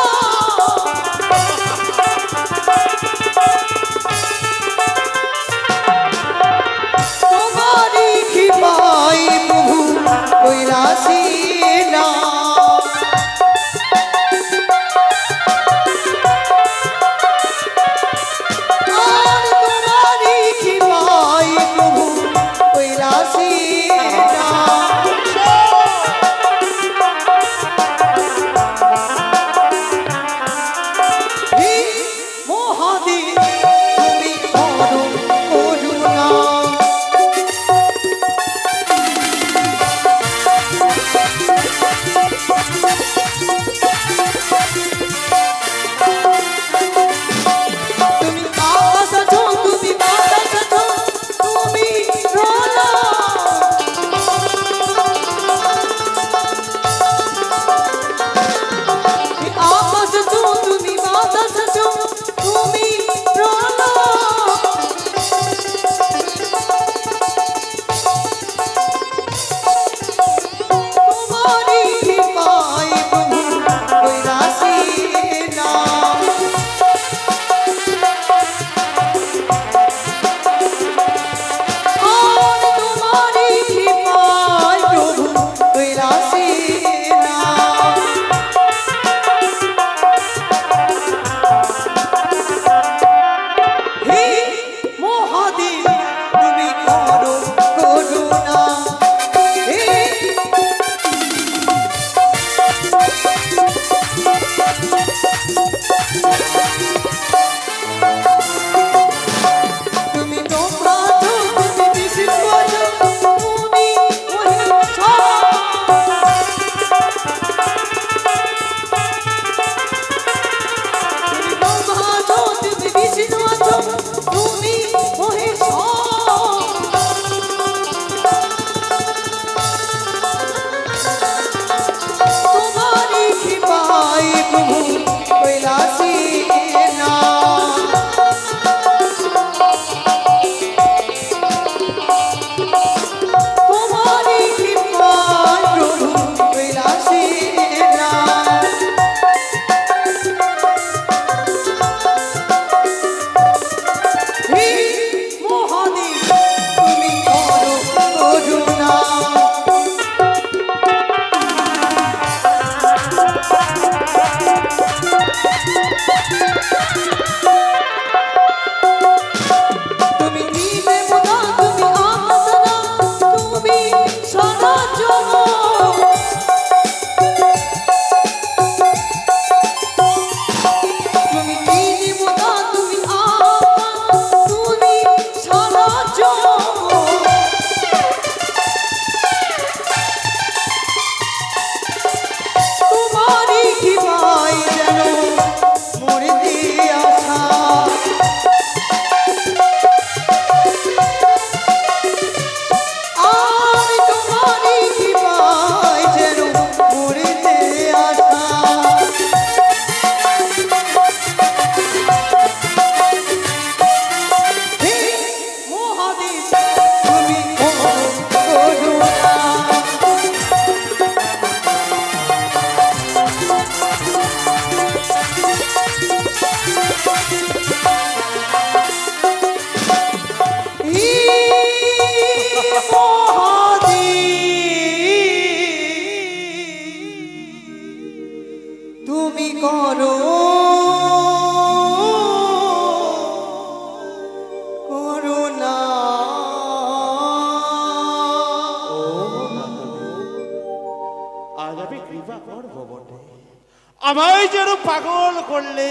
আমায় যেন পাগল করলে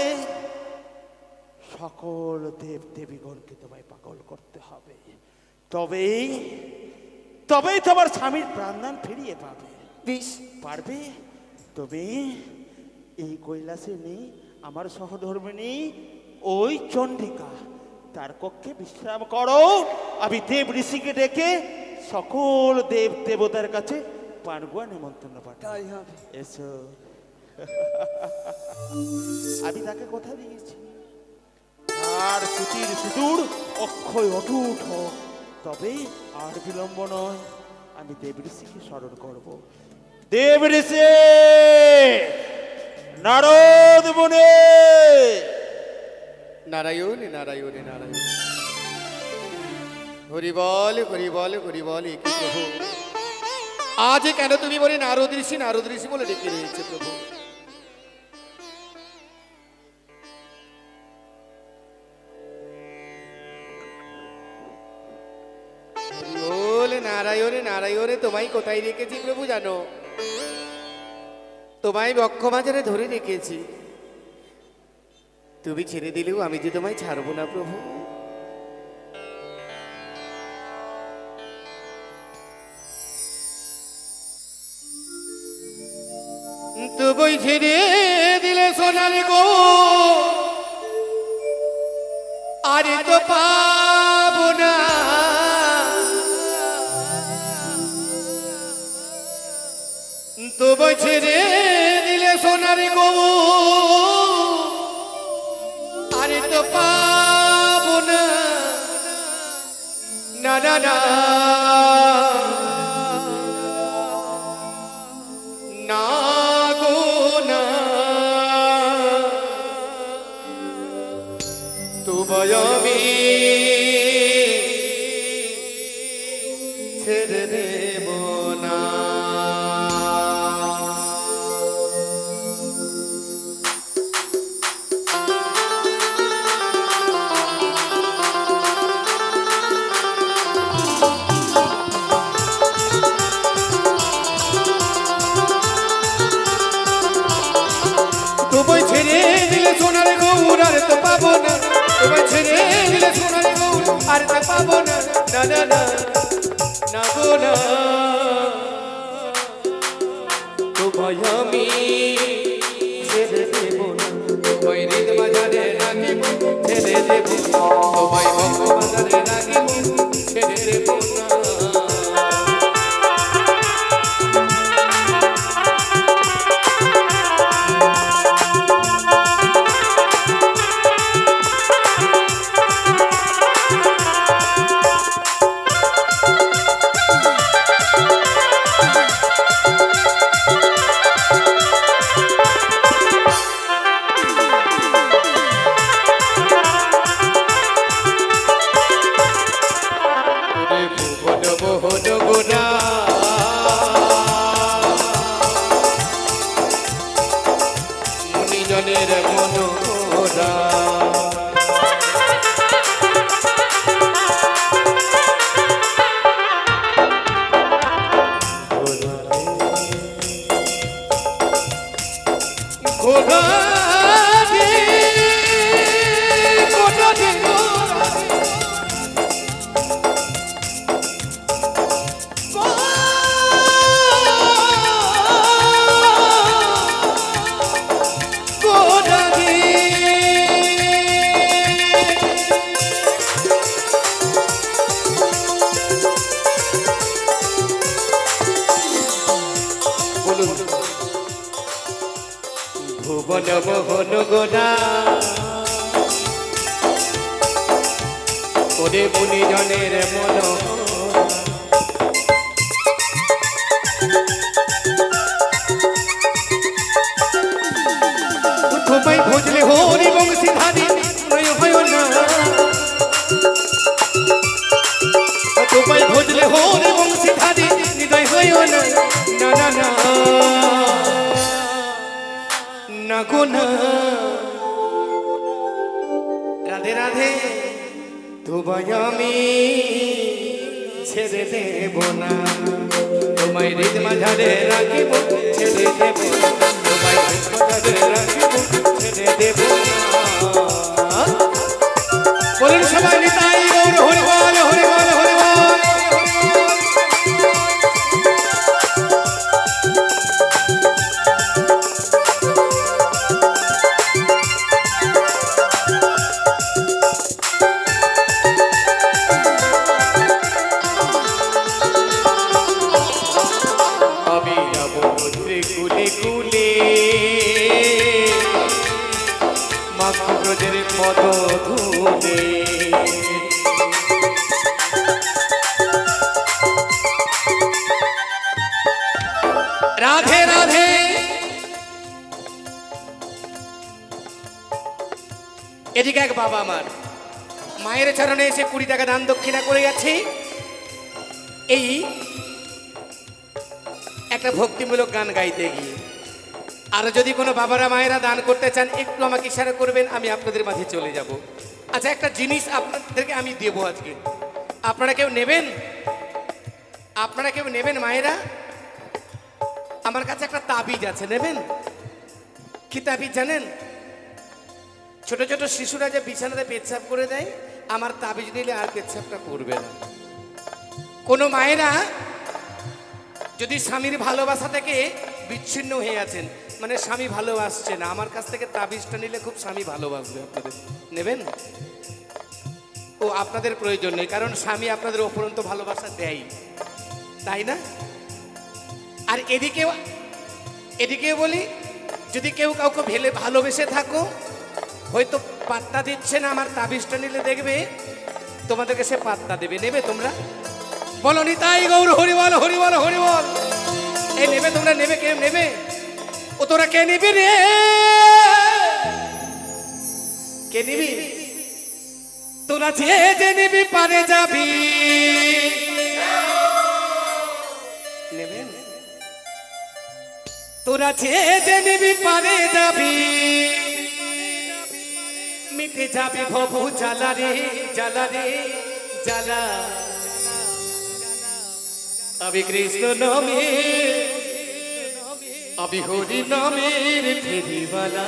সকল দেব দেবীগণকে তোমায় পাগল করতে হবে, তবেই তবেই তোমার স্বামীর প্রাণদান ফিরিয়ে পাবে। বেশ, পারবে? তবে এই কৈলাসে নেই আমার সহধর্মিণী ওই চণ্ডিকা, তার কক্ষে বিশ্রাম করো। আমি দেব ঋষিকে ডেকে সকল দেব দেবতার কাছে পানগুয়া নিমন্ত্রণ পাঠাই। তাই হবে। এসো। আমি তাকে কথা দিয়েছি আর সুতির সুদূর অক্ষয় অটুট হোক, তবে আর বিলম্ব নয়, আমি দেব ঋষিকে স্মরণ করব। দেব ঋষি, নারদ মুনি, নারায়ণ নারায়ণ নারায়ণ, হরি বল হরি বল হরি বল। কি প্রভু, আজ কেন তুমি বলে নারদ ঋষি বলে ডেকে রয়েছে প্রভু? নারায়ণ নারায়ণে, তোমায় কোথায় রেখেছি প্রভু জানো? তোমায় বক্ষ মাঝারে ধরে রেখেছি। তুমি ছেড়ে দিলেও আমি যে তোমায় ছাড়বো না প্রভু। তুমি ছেড়ে দিলে সোনালি গো, আরে তো পাবো না। তুমি ছেড়ে দিলে সোনালি গো, আরে তো পাবো না। না না না না গো না, তোমায় আমি ছেড়ে দেব না। তোমায় ছেড়ে দিলে সোনার গৌর আর তো পাবো না। তোমায় ছেড়ে দিলে সোনার গৌর আর তো পাবো না। না না না না গো না, তোমায় আমি ছেড়ে দেব না। তোমায় হৃদ মাঝারে রাখিব ছেড়ে দেব না। তোমায় বক্ষ মাঝারে রাখিব ছেড়ে দেব না। মুনিজনের মনোরা ভুবন মোহন গোনা, ওরে মুনিজনের মন। তোমায় ভজলে হরি বংশীধারী নয় হয় না। তোমায় ভজলে হরি বংশীধারী হৃদয় হয় না। না না না না গো না। রাধে রাধে, তোমায় আমি ছেড়ে দেব না, তোমায় হৃদ মাঝারে রাখিব ছেড়ে দেব না, তোমায় হৃদ মাঝারে রাখিব ছেড়ে দেব না। বলুন সবাই নিতাই গৌর হরি বল হরি বল হরি বল। আমি যাব কুলে কুলে মাখব্রজের পদ ধুলে, রাধে রাধে। এদিকে এক বাবা আমার মায়ের চরণে এসে 20 টাকা দান দক্ষিণা করে গেছে। এই একটা ভক্তিমূলক গান গাইতে গিয়ে, আর যদি কোনো বাবারা মায়েরা দান করতে চান একটু আমাকে ইশারা করবেন, আমি আপনাদের মাঝে চলে যাব। আচ্ছা, একটা জিনিস আপনাদেরকে আমি দেবো আজকে, আপনারা কেউ নেবেন? আপনারা কেউ নেবেন মায়েরা? আমার কাছে একটা তাবিজ আছে, নেবেন? কি তাবিজ জানেন? ছোট ছোট শিশুরা যে বিছানাতে পেচ্ছাপ করে দেয়, আমার তাবিজ দিলে আর পেচ্ছাপটা করবে না। কোনো মায়েরা যদি স্বামীর ভালোবাসা থেকে বিচ্ছিন্ন হয়ে আছেন, মানে স্বামী ভালোবাসছে না, আমার কাছ থেকে তাবিজটা নিলে খুব স্বামী ভালোবাসবে। আপনাদের নেবেন? ও আপনাদের প্রয়োজন নেই, কারণ স্বামী আপনাদের অপরন্ত ভালোবাসা দেয়, তাই না? আর এদিকে বলি, যদি কেউ কাউকে ভালোবেসে থাকো, হয়তো পাত্তা দিচ্ছে না, আমার তাবিজটা নিলে দেখবে তোমাদেরকে সে পাত্তা দেবে। নেবে তোমরা? বলো নিতাই গৌর হরি বল হরি বল হরি বল। এই নেবে তোমরা? নেবে? কে নেবে? ও তোরা কে নিবি রে? কে নিবি? তোরা যে নিবি পারে যাবি। নেবেন? তোরা যে নিবি পারে যাবি, মিটে যাবে ভবু জ্বালা রে জ্বালা রে জ্বালা। আমি কৃষ্ণ নামে, আমি হরি নামের ফেরিওয়ালা।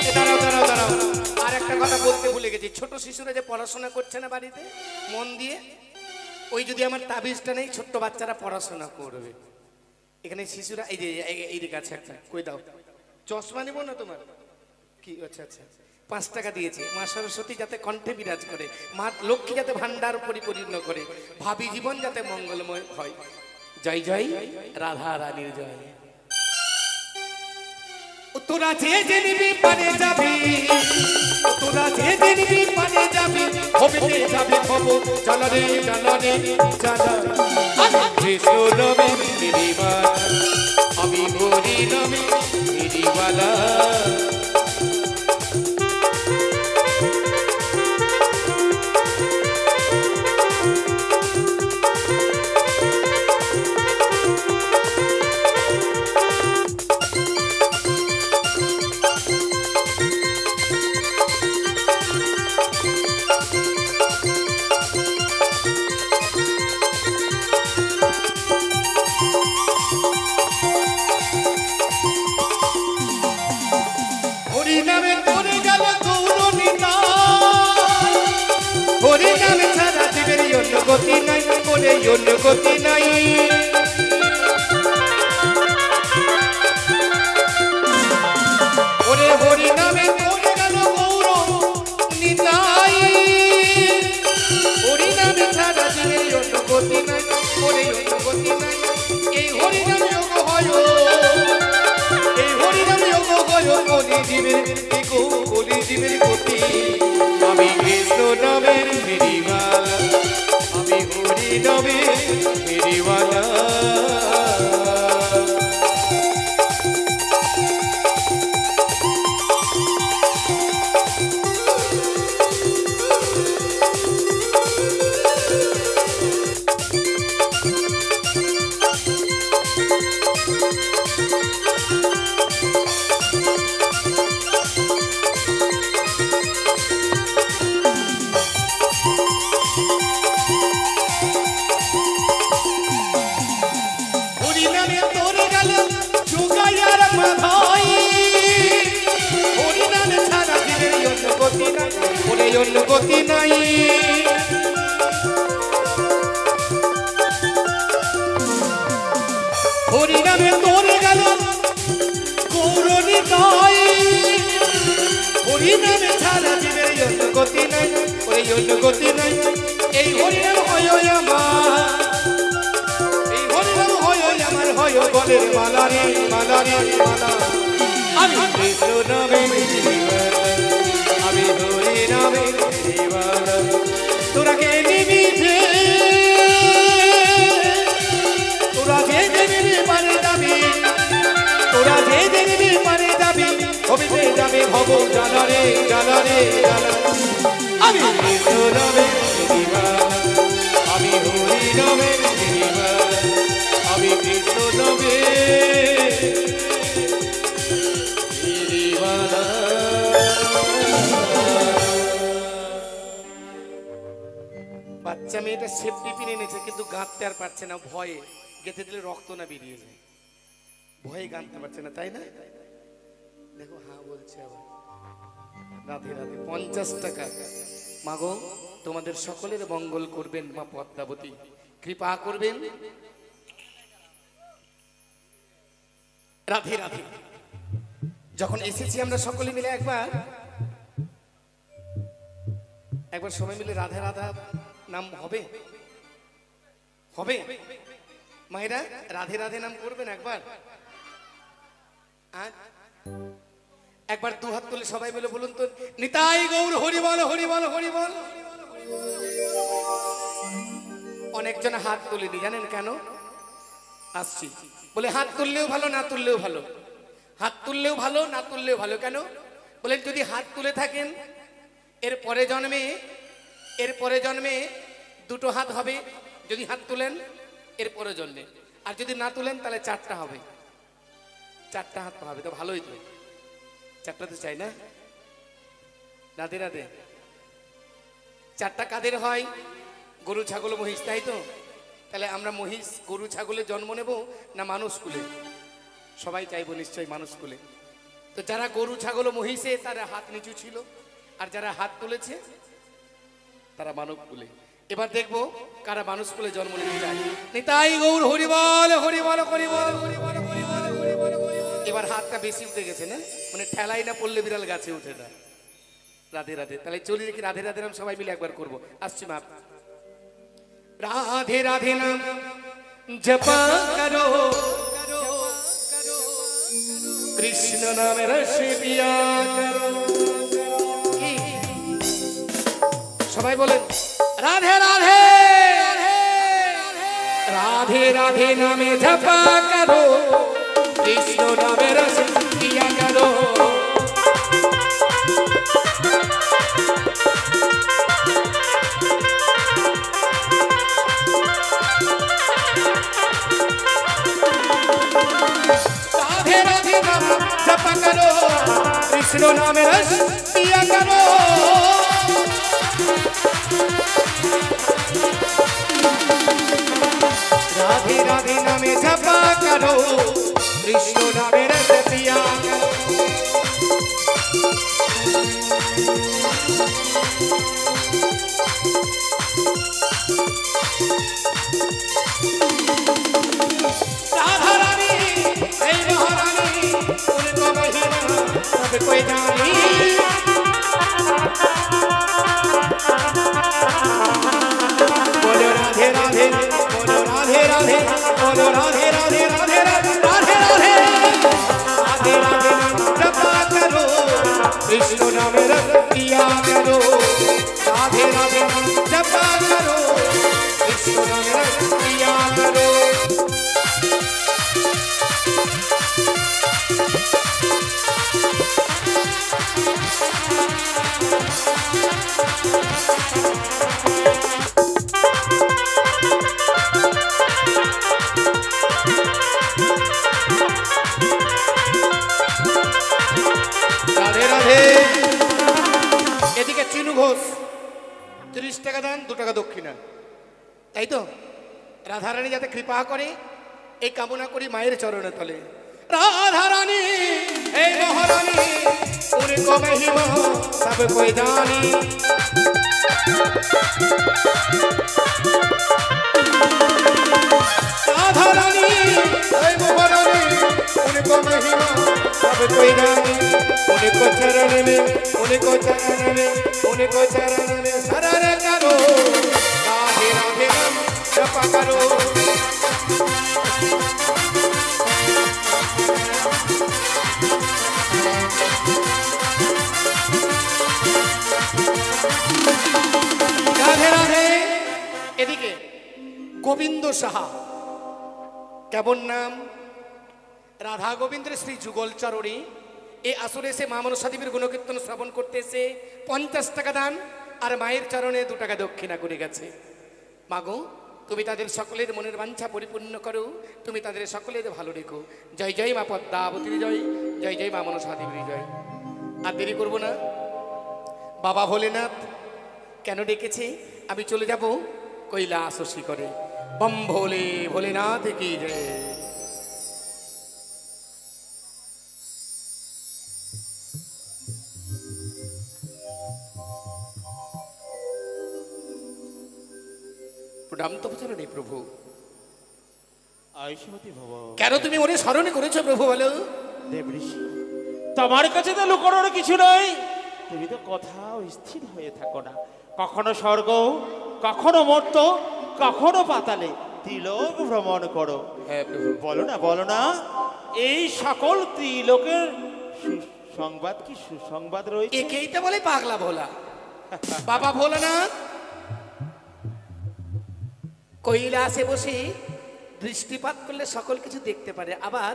তোরা দাঁড়াও। আর একটা কথা বলতে ভুলে গেছি, ছোট শিশুরা যে পড়াশোনা করছে না বাড়িতে মন দিয়ে, ওই যদি আমার তাবিজটা নেই, ছোট্ট বাচ্চারা পড়াশোনা করবে। এখানে শিশুরা এই যে এই দিকে আছে একটা, কই দাও চশমা নিব না তোমার কি? আচ্ছা আচ্ছা, 5 টাকা দিয়েছে। মা সরস্বতী যাতে কণ্ঠে বিরাজ করে, মা লক্ষ্মী যাতে ভান্ডার পরিপূর্ণ করে, ভাবি জীবন যাতে মঙ্গলময় হয়। জয় জয় রাধা রানীর জয়। তোরা যে নিবি পারে যাবি, তোরা যে নিবি পারে যাবি, হবে যাবে খবর জ্বালা রে জ্বালা রে জ্বালা। কৃষ্ণ নামে ফেরিওয়ালা, আমি হরি নামে ফেরিওয়ালা। গতি নাই বলে অন্য গতি নাই। ওরে হরি নামে পড়ে গেল গৌর নিতাই, হরি নামে ছাড়া দিলে অন্য গতি নাই, ওরে অন্য গতি নাই। এই হরি নামে যোগ হয় জীবের কলি জীবের গতি আমি কৃষ্ণ নামের ফেরিওয়ালা আমি হরি নামের ফেরিওয়ালা গতি নাই হরি নামে তোরে গেল গৌরী নাই হরি নামে ছাড়া জীবের অন্য গতি নাই ওই অন্য গতি নাই এই হরি নাম হয় আমার এই হরি নাম হয় আমার হয় গলের মালা রে মালা রে মালা আমি কৃষ্ণ নামে আমি হরি নামে ফেরিওয়ালা তোরা কে নিবি তোরা যে দেখবি পারে যাবি তোরা যে দেখবি পারে যাবি হবিতে যাবে ভব জানা রে জানা রে জানা আমি কৃষ্ণ নামে ফেরিওয়ালা আমি হরি নামে ফেরিওয়ালা আমি কৃষ্ণ নামে ফেরিওয়ালা বাচ্চা মেয়েটা সেফটি পিন এনেছে কিন্তু গাঁথতে আর পারছে না ভয়ে গেঁথে দিলে রক্ত না বেরিয়ে যায় ভয়ে গাঁথতে পারছে না তাই না দেখো হ্যাঁ বলছে আবার রাধে রাধে 50 টাকা মাগো তোমাদের সকলের মঙ্গল করবেন মা পদ্মাবতী কৃপা করবেন রাধে রাধে যখন এসেছি আমরা সকলে মিলে একবার সবাই মিলে রাধে রাধা নাম হবে হবে মায়েরা রাধে রাধে নাম করবেন একবার দু হাত তুলে সবাই মিলে বলুন তো নিতাই গৌর হরি বল হরি বল হরি বল অনেকজন হাত তুলেনি জানেন কেন আসছি বলে হাত তুললেও ভালো না তুললেও ভালো হাত তুললেও ভালো না তুললেও ভালো কেন বলেন যদি হাত তুলে থাকেন এর পরে জন্মে দুটো হাত হবে যদি হাত তুলেন এর পরে জন্মে আর যদি না তুলেন তাহলে 4টা হবে 4টা হাত হবে তো ভালোই তো 4টা তো চাই না রাধে রাধে 4টা কাদের হয় গরু ছাগল মহিষ তাই তো তাহলে আমরা মহিষ গরু ছাগলে জন্ম নেব না মানুষ কুলে সবাই চাইবো নিশ্চয়ই মানুষ কুলে তো যারা গরু ছাগল মহিষে তারা হাত নিচু ছিল আর যারা হাত তুলেছে তারা মানব কুলে এবার দেখবো কারা মানুষ কুলে জন্ম নিতে চায় নিতাই গৌর হরি বল হরি বল হরি বল হরি বল হরি বল হরি বল এবার হাতটা বেশি উঠে গেছে না মানে ঠেলাই না পড়লে বিড়াল গাছে উঠে না রাধে রাধে তাহলে চলি দেখি রাধে রাধে নাম সবাই মিলে একবার করবো আসছি মা রাধে রাধে নাম জপা করো কৃষ্ণ নামে রস পিয়া করো সবাই বলেন রাধে রাধে রাধে রাধে নামে জপা করো কৃষ্ণ নামে রস পিয়া করো राधे राधे नाम जप करो कृष्ण नाम रस पिया करो राधे राधे नाम जप करो कृष्ण नाम रस पिया करो राधा रानी ऐ महारानी उनको महिमा सब कोई जानी बोलो राधे राधे बोलो राधे राधे बोलो राधे राधे राधे राधे টাকা দান, 2 টাকা দক্ষিণা, তাই তো? রাধারানী যাতে কৃপা করে এই কামনা করি মায়ের চরণে তলে। রাধারানী এই মহারানী উनको महिमा सब कोई जानी। राधारानी ऐ महारानी उनको महिमा सब कोई जानी। उनको चरण में उनको चरण में उनको चरण में शरण करो, राधे राधे नाम जपा करो। রাধে রাধে। এদিকে গোবিন্দ সাহা, কেমন নাম? রাধা গোবিন্দের শ্রী যুগল চরণী এই আসরে এসে মা মনসা দেবীর গুণকীর্তন শ্রবণ করতে এসে 50 টাকা দান আর মায়ের চরণে 2 টাকা দক্ষিণা করে গেছে। মাগো, তুমি তাদের সকলের মনের বাঞ্ছা পরিপূর্ণ করো, তুমি তাদের সকলের ভালো রেখো। জয় জয় মা পদ্মাবতীর জয়, জয় জয় মা মনসা দেবীর জয়। আর দেরি করবো না, বাবা ভোলেনাথ কেন ডেকেছে? আমি চলে যাব কৈলাস শিখরে। বম ভোলে ভোলেনাথ কি জয়। প্রণাম তপচারণী প্রভু। আয়ুষ্মতী ভব। কেন তুমি ওরে স্মরণ করেছো প্রভু বলো? দেব ঋষি, তোমার কাছে তো লুকোনোর কিছু নেই। তুমি তো কোথাও স্থির হয়ে থাকো না, কখনো স্বর্গ, কখনো মর্ত, কখনো পাতালে ত্রিলোক ভ্রমণ করো। হ্যাঁ প্রভু। বলো না বলো না, এই সকল ত্রিলোকের সংবাদ কি সুসংবাদ রয়েছে? একেই তো বলে পাগলা ভোলা। বাবা ভোলানাথ কৈলাসে বসে দৃষ্টিপাত করলে সকল কিছু দেখতে পারে, আবার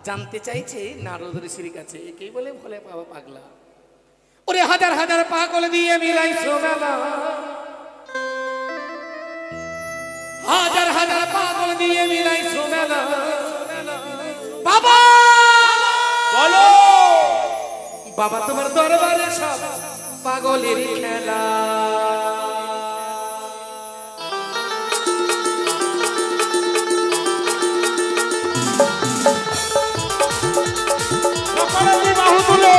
জানতে চাইছে নারদ ঋষির কাছে। একেই বলে ভোলে বাবা পাগলা। ওরে হাজার হাজার পাগল দিয়ে মিলাইছো মেলা, হাজার হাজার পাগল দিয়ে মিলাইছো মেলা। বাবা বলো বাবা তোমার দরবারে সব পাগলের খেলা। সকলে বাহু তুলে,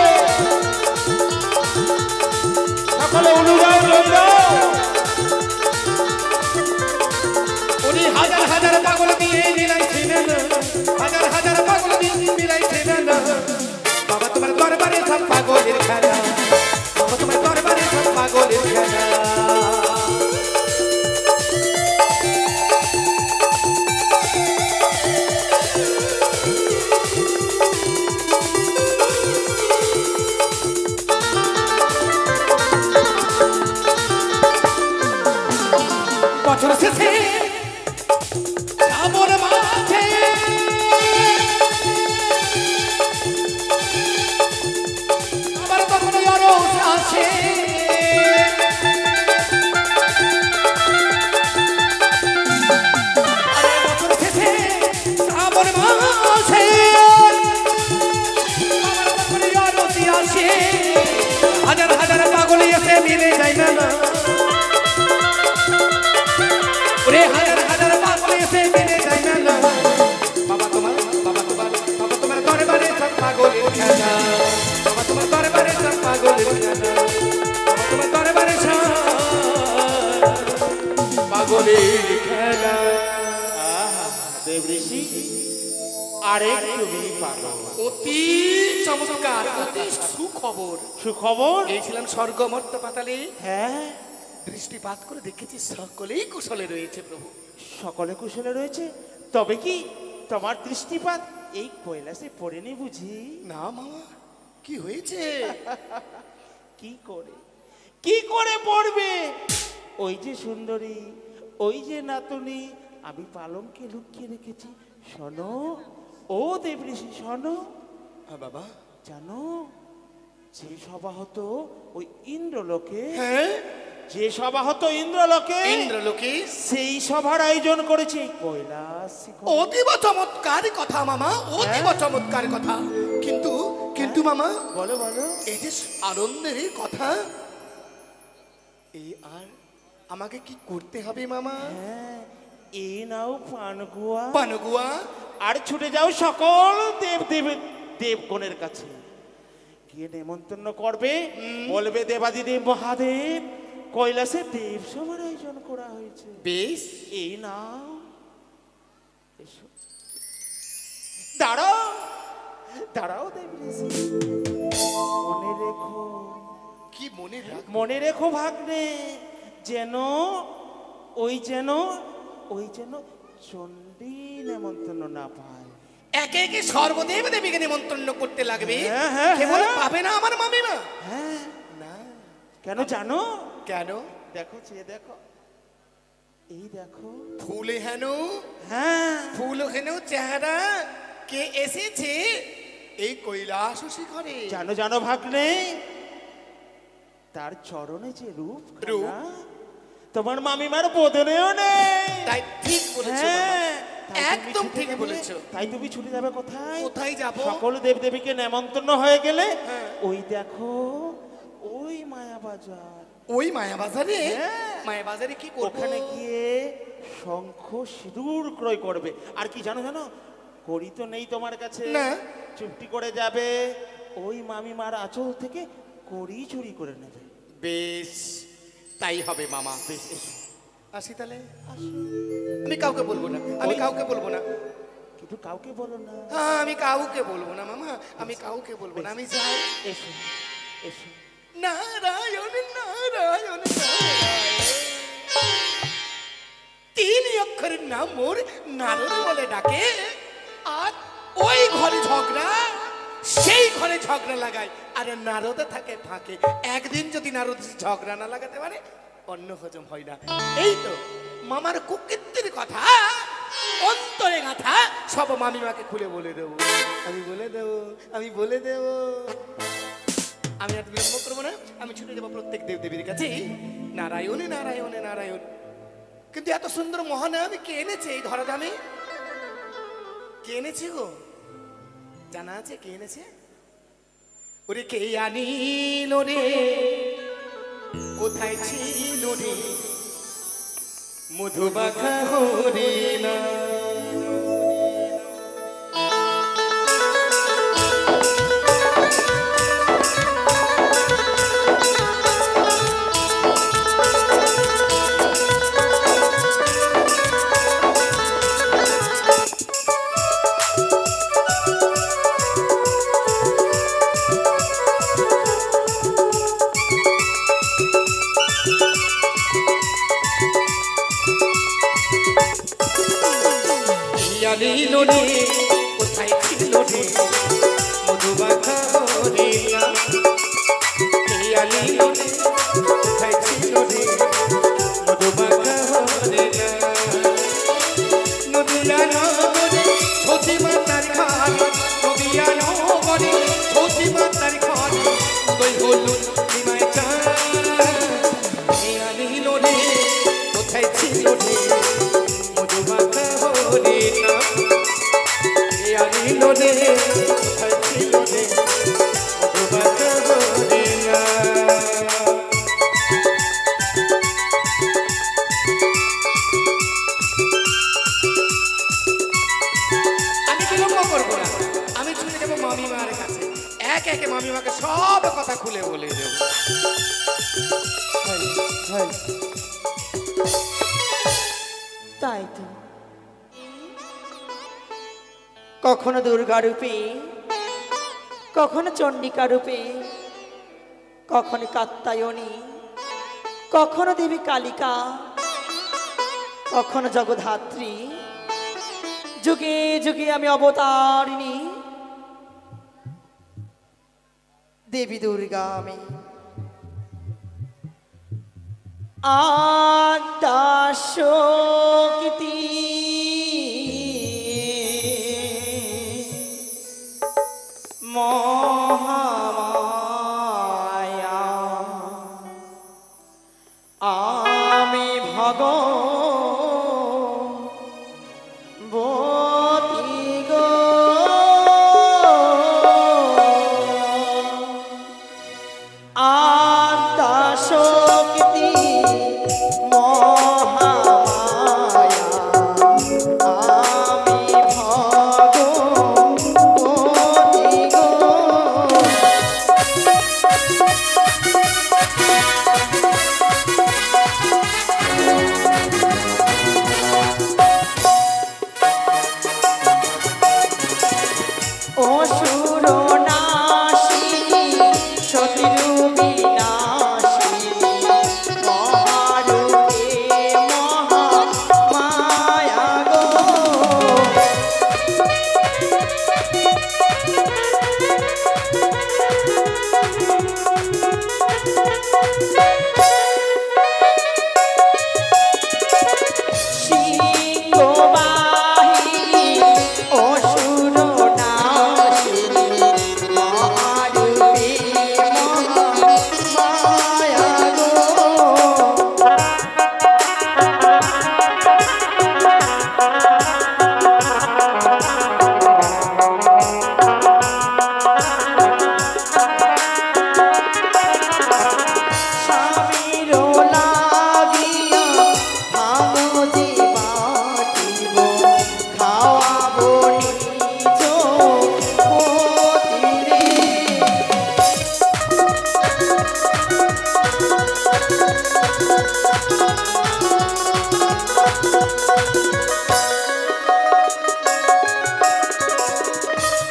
সকলে অনুরাগ রইল। উনি হাজার হাজার পাগল দিয়ে মিলাইছিলেন, হাজার হাজার পাগল দিয়ে মিলাইছিলেন। বাবা তোমার দরবারে সব পাগলের খেলা, বাবা তোমার দরবারে সব পাগলের খেলা। বছর শেষে শ্রাবণ মাসে আবার কখনো রোজ আসে। আরে বছর শেষে শ্রাবণ মাসে আবার কখনো রোজ আসে। হাজার হাজার পাগল এসে মিলে যায় না, ওরে হাজার হাজার পাগল এসে মিলে যায় না। বাবা তোমার বাবা তোমার বাবা তোমার দরবারে সব পাগলের খেলা, বাবা তোমার দরবারে সব পাগলের খেলা, বাবা তোমার দরবারে সব পাগলের খেলা। দেব ঋষি আরেকটু পাগল। অতি চমৎকার, অতি সুখবর। সুখবর? গিয়েছিলাম স্বর্গমর্ত পাতালে, হ্যাঁ, দৃষ্টিপাত করে দেখেছি সকলেই কুশলে রয়েছে প্রভু। সকলে কুশলে রয়েছে। তবে কি তোমার দৃষ্টিপাত এই কৈলাসে পড়েনি বুঝি? না মামা, কি হয়েছে? কি করে পড়বে? ওই যে সুন্দরী, ওই যে নাতনি আমি পালঙ্কে লুকিয়ে রেখেছি। শোনো ও দেব ঋষি, শোনো। হ্যাঁ বাবা। জানো যে সভা হতো ওই ইন্দ্রলোকে, হ্যাঁ যে সভা হতো ইন্দ্রলোকে, ইন্দ্রলোকে সেই সভার আয়োজন করেছে এই কৈলাস শিখরে। অতীব চমৎকার কথা মামা, অতীব চমৎকার কথা। কিন্তু কিন্তু মামা বলো বলো। এই যে আনন্দের কথা, এই আর আমাকে কি করতে হবে মামা? হ্যাঁ, এই নাও পানগুয়া, পানগুয়া। আর ছুটে যাও সকল দেবগণের কাছে, গিয়ে নেমন্তন্ন করবে, বলবে দেবাদিদেব মহাদেব কৈলাসে দেব সভার আয়োজন করা হয়েছে। বেশ। এই নাও, এসো। দাঁড়াও দাঁড়াও দেবী ঋষি। মনে রেখো, কি মনে রাখ? মনে রেখো ভাগ্নে, যেন ওই যেন চণ্ডী নেমন্তন্ন না পায়। একে একে সর্বদেব দেবীকে নিমন্ত্রণ করতে লাগবে। হ্যাঁ, হ্যাঁ, কেবল হ্যাঁ। পাবে না আমার মামিমা? হ্যাঁ, না। কেন জানো? কেন? দেখো, চেয়ে দেখো, এই দেখো। ফুলে হেন, হ্যাঁ, ফুল হেন চেহারা কে এসেছে এই কৈলাস শিখরে? জানো জানো ভাগ্নে, তার চরণে যে রূপ রূপ? তোমার মামিমার বদনেও নেই। তাই ঠিক বলেছো মামা। হ্যাঁ, তাই তুমি একদম ছুটে ঠিক যাবে। বলেছো। তাই তুমি ছুটে যাবে কোথায়? কোথায় যাব? সকল দেবদেবীকে নেমন্তন্ন হয়ে গেলে হ্যাঁ। ওই দেখো, ওই মায়াবাজার, ওই মায়াবাজারে? হ্যাঁ। মায়াবাজারে কি করব? ওখানে গিয়ে শঙ্খ সিঁদুর ক্রয় করবে। আর কি জানো জানো, কড়ি তো নেই তোমার কাছে, না। চুপটি করে যাবে, ওই মামিমার আঁচল থেকে কড়ি চুরি করে নেবে। বেশ, তাই হবে মামা। বেশ, এসো। আসি তাহলে। আমি কাউকে বলবো না, আমি কাউকে বলবো না। কিন্তু কাউকে বলো না। হ্যাঁ, আমি কাউকে বলবো না মামা, আমি কাউকে বলবো না। আমি যাই। এসো এসো। নারায়ণ নারায়ণ নারায়ণ। তিন অক্ষরের নাম মোর নারদ বলে ডাকে, আর ওই ঘরে ঝগড়া, সেই ঘরে ঝগড়া লাগায়, আর নারদ থাকে ফাঁকে। একদিন যদি নারদ ঝগড়া না লাগাতে পারে, অন্ন হজম হয় না। এই তো মামার কুকীর্তির কথা, অন্তরে গাথা সব মামিমাকে খুলে বলে দেবো। আমি বলে দেবো, আমি বলে দেবো। আমি আর বিলম্ব করবো না, আমি ছুটে যাবো প্রত্যেক দেবদেবীর কাছে। নারায়ণে নারায়ণে নারায়ণ। কিন্তু এত সুন্দর মহানা আমি কে এনেছে এই ধরাধামে? কে এনেছে গো? জানা আছে কে এনেছে? ওরে কে আনিল রে, কোথায় ছিল রে মধুবাখা হরিণা? আনিল রে, কোথায় ছিল রে মধুবাখা হরিণা? আনিল রে, কোথায় ছিল রে মধুবাখা হরিণা? নদিয়া নগরে সতী মাতার ঘর, নদিয়া নগরে সতী মাতার ঘর, উদয় হল নিমায় চাঁদ। আনিল রে, কোথায় ছিল রে মধুবাখা হরিণা? আনিল রে, কোথায় ছিল রে মধুবাখা হরিণা? আমি বিলম্ব করবো না, আমি ছুটে যাবো মামিমার কাছে। এক একে মামিমাকে সব কথা খুলে বলে দেবো। তাই তো, কখনো দুর্গা রূপে, কখনো চণ্ডিকা রূপে, কখনো কাত্যায়নী, কখনো দেবী কালিকা, কখনো জগদ্ধাত্রী, যুগে যুগে আমি অবতারিণী দেবী দুর্গা আমি। আদ্যাশক্তি মহামায়া, আমি ভগবতী গো। আদ্যাশক্তি অসুর নাশিনী সতীর বিনাশিনী মহারূপে মহামায়া গো। সিংহবাহিনী অসুর নাশিনী মহারূপী মহামায়া গো। স্বামীর লাগিয়া ভাঙো যে বাটিব খাওয়াবো নিজ পতিরে।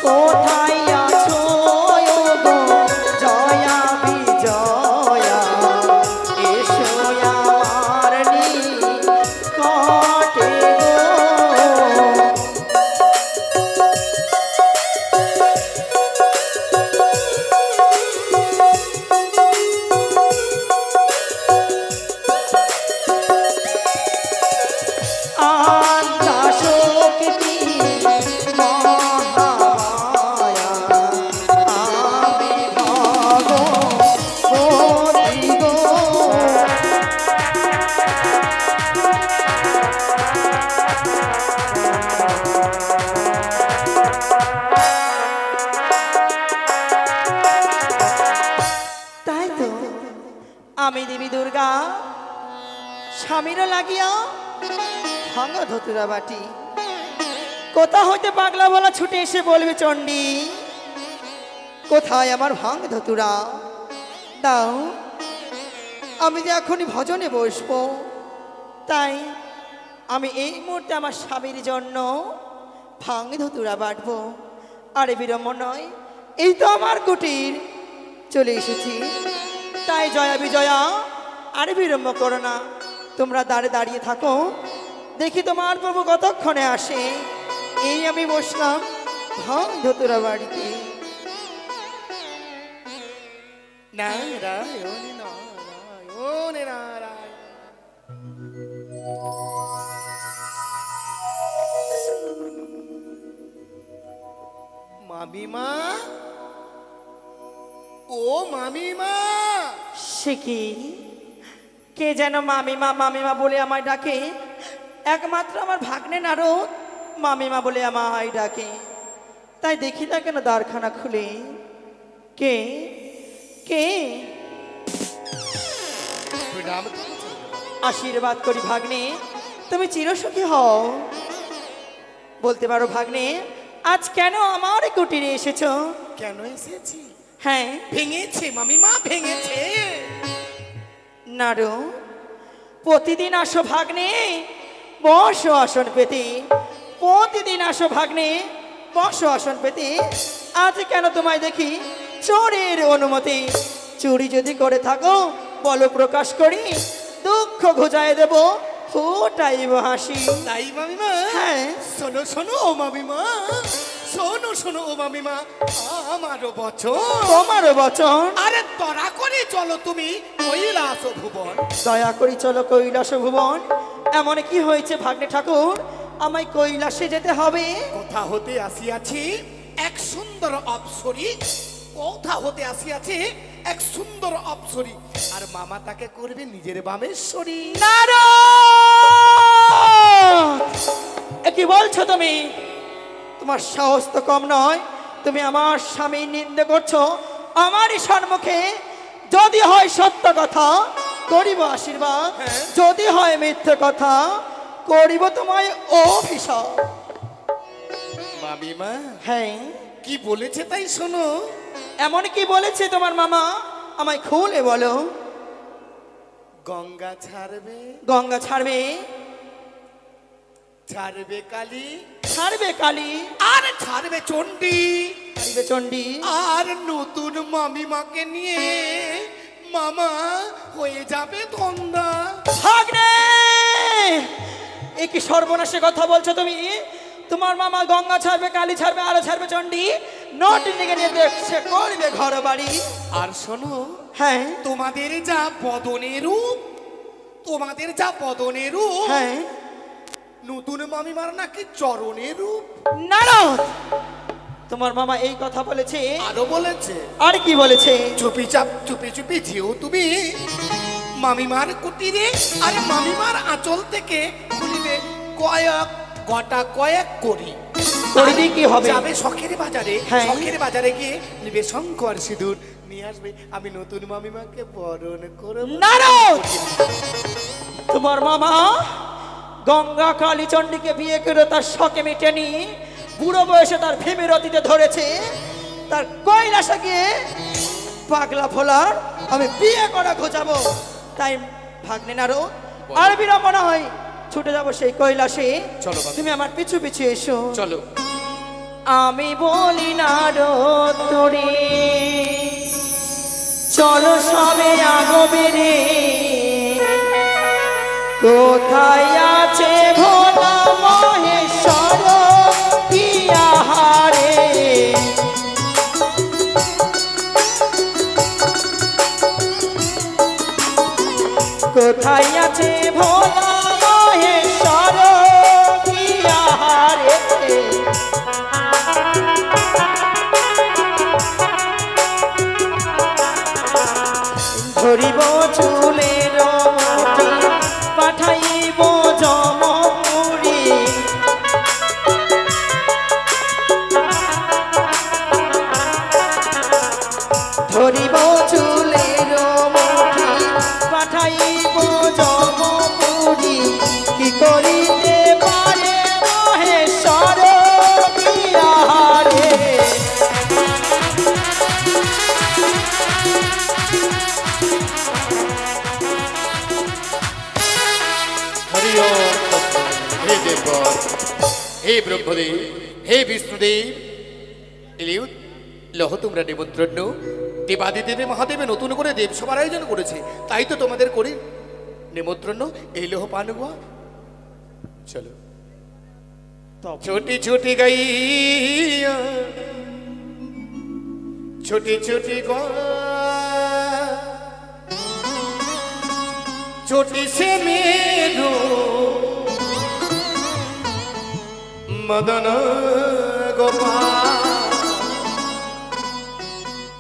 কোথায় আছো গো জয়া বিজয়া এসো আমার নিকটে গো। আত্মা শক্তি মহামায়া আবির্ভাব গতি গো। তাই তো আমি দেবী দুর্গা স্বামীর লাগিয়া ভাঙা ধতুরা বাটি কোথা হইতে পাগলা বলা ছুটে এসে বলবে চণ্ডী কোথায় আমার ভাঙ ধতুরা দাও আমি যে এখনই ভজনে বসবো। তাই আমি এই মুহূর্তে আমার স্বামীর জন্য ভাঙ ধতুরা বাটবো। আরে বিরম্ব নয়, এই তো আমার কুটির চলে এসেছি। তাই জয়া বিজয়া আরে বিলম্ব করো না, তোমরা দাঁড়িয়ে থাকো, দেখি তোমার প্রভু কতক্ষণে আসে। এই আমি বসলাম ভাঙ ধতুরা বাড়িতে। নারায়ণ নারায়ণ নারায়ণ। মামিমা, ও মামিমা। সে কি, কে যেন মামিমা মামিমা বলে আমায় ডাকে? একমাত্র আমার ভাগ্নে নারদ মামিমা বলে আমায় ডাকে। তাই দেখি না কেন দ্বারখানা খুলে। কে কে? প্রণাম। আশীর্বাদ করি ভাগ্নে, তুমি চিরসুখী হও। বলতে পারো ভাগ্নে, আজ কেন আমার কুটিরে এসেছো? কেন এসেছি? হ্যাঁ, ভেঙেছে মামিমা, ভেঙেছে। নারু, প্রতিদিন আসো ভাগ্নে বসো আসন পেতে, প্রতিদিন আসো ভাগ্নে বসো আসন পেতে। আজ কেন তোমায় দেখি চোরের অনুমতি? চুরি যদি করে থাকো বলো প্রকাশ করি, দুঃখ ঘুচায় দেব ফোটাইব হাসি। তাই মামিমা? হ্যাঁ। শোনো শোনো ও মামিমা, শোনো শোনো ও মামিমা, আমারও বচন। তোমারও বচন? আরে দয়া করে চলো তুমি কৈলাস ভুবন। দয়া করি চলো কৈলাস ভুবন। এমন কি হয়েছে ভাগ্নে ঠাকুর, আমায় কৈলাসে যেতে হবে? কোথা হতে আসিয়াছি এক সুন্দর অপ্সরী, কোথা হতে আসিয়াছে এক সুন্দর অপ্সরী, আর মামা তাকে করবে নিজের বামেশ্বরী। এ কি বলছো তুমি? তোমার সাহস তো কম নয়, তুমি আমার স্বামীর নিন্দে করছো আমারই সম্মুখে। যদি হয় সত্য কথা করিব আশীর্বাদ, যদি হয় মিথ্যে কথা করিব তোমায় অভিশাপ। মামিমা হ্যাঁ, কি বলেছে তাই শোনো। এমন কি বলেছে তোমার মামা, আমায় খুলে বলো। গঙ্গা ছাড়বে, গঙ্গা ছাড়বে? ছাড়বে কালী, ছাড়বে কালী, আর ছাড়বে চণ্ডী, ছাড়বে চণ্ডী। আর নতুন মামিমাকে নিয়ে মামা হয়ে যাবে ধন্দা। ভাগ্নে, এ কি সর্বনাশে কথা বলছো তুমি? তোমার মামা গঙ্গা ছাড়বে, কালী ছাড়বে, আরো ছাড়বে চণ্ডী, নোট নিয়ে নিয়ে দেখছে করবে ঘর বাড়ি। আর শোনো, হ্যাঁ তোমাদের যা বদনের রূপ, তোমাদের যা বদনের রূপ, হ্যাঁ, নতুন মামিমার নাকি চরণের রূপ। নারদ, তোমার মামা এই কথা বলেছে? আরো বলেছে, আর কি বলেছে? চুপি চাপ চুপি চুপি যেও তুমি মামিমার কুটিরে, আর মামিমার আঁচল থেকে খুলিবে গোটা কয়েক করি। করি কি হবে? যাবে শখের বাজারে, হ্যাঁ। শখের বাজারে গিয়ে নিবে শঙ্কর সিঁদুর নিয়ে আসবে, আমি নতুন মামিমাকে বরণ করব। নারদ, তোমার মামা গঙ্গা কালী চণ্ডীকে বিয়ে করে তার শখে মেটেনি, বুড়ো বয়সে তার ভীমের অতীতে ধরেছে, তার কৈলাসে গিয়ে পাগলা ভোলার আমি বিয়ে করা খোঁজাবো। তাই ভাগ্নে নারদ, আর বিড়ম্বনা হয়, ছুটে যাবো সেই কৈলাসে। চলো বাবা। তুমি আমার পিছু পিছু এসো। চলো। আমি বলি নারদ তোরে, চলো সবে আগবে রে, কোথায় আছে ভোলা মহেশ্বর কি আহারে, কোথায় আছে ভোলা মহেশ্বর কি আহারে, ধরিব চুলের মুঠি, পাঠাইব জমপুরি, ধরিব চুলের মুঠি, পাঠাইব জমপুরি, কি করিতে পারে মহেশ্বর কি আহারে। হে দেবগণ, হে ব্রহ্মদেব, হে বিষ্ণুদেব, এলিউ লহ তোমরা নিমন্ত্রণ। দেবাদিদেবে মহাদেবে নতুন করে দেবসভার আয়োজন করেছে, তাই তো তোমাদের করি নিমন্ত্রণ। এই লহ পানুয়া, চলো। ছোটি ছোটি গাইয়া, ছোটি ছোটি ছোটি সে মেরু মদন গোপাল,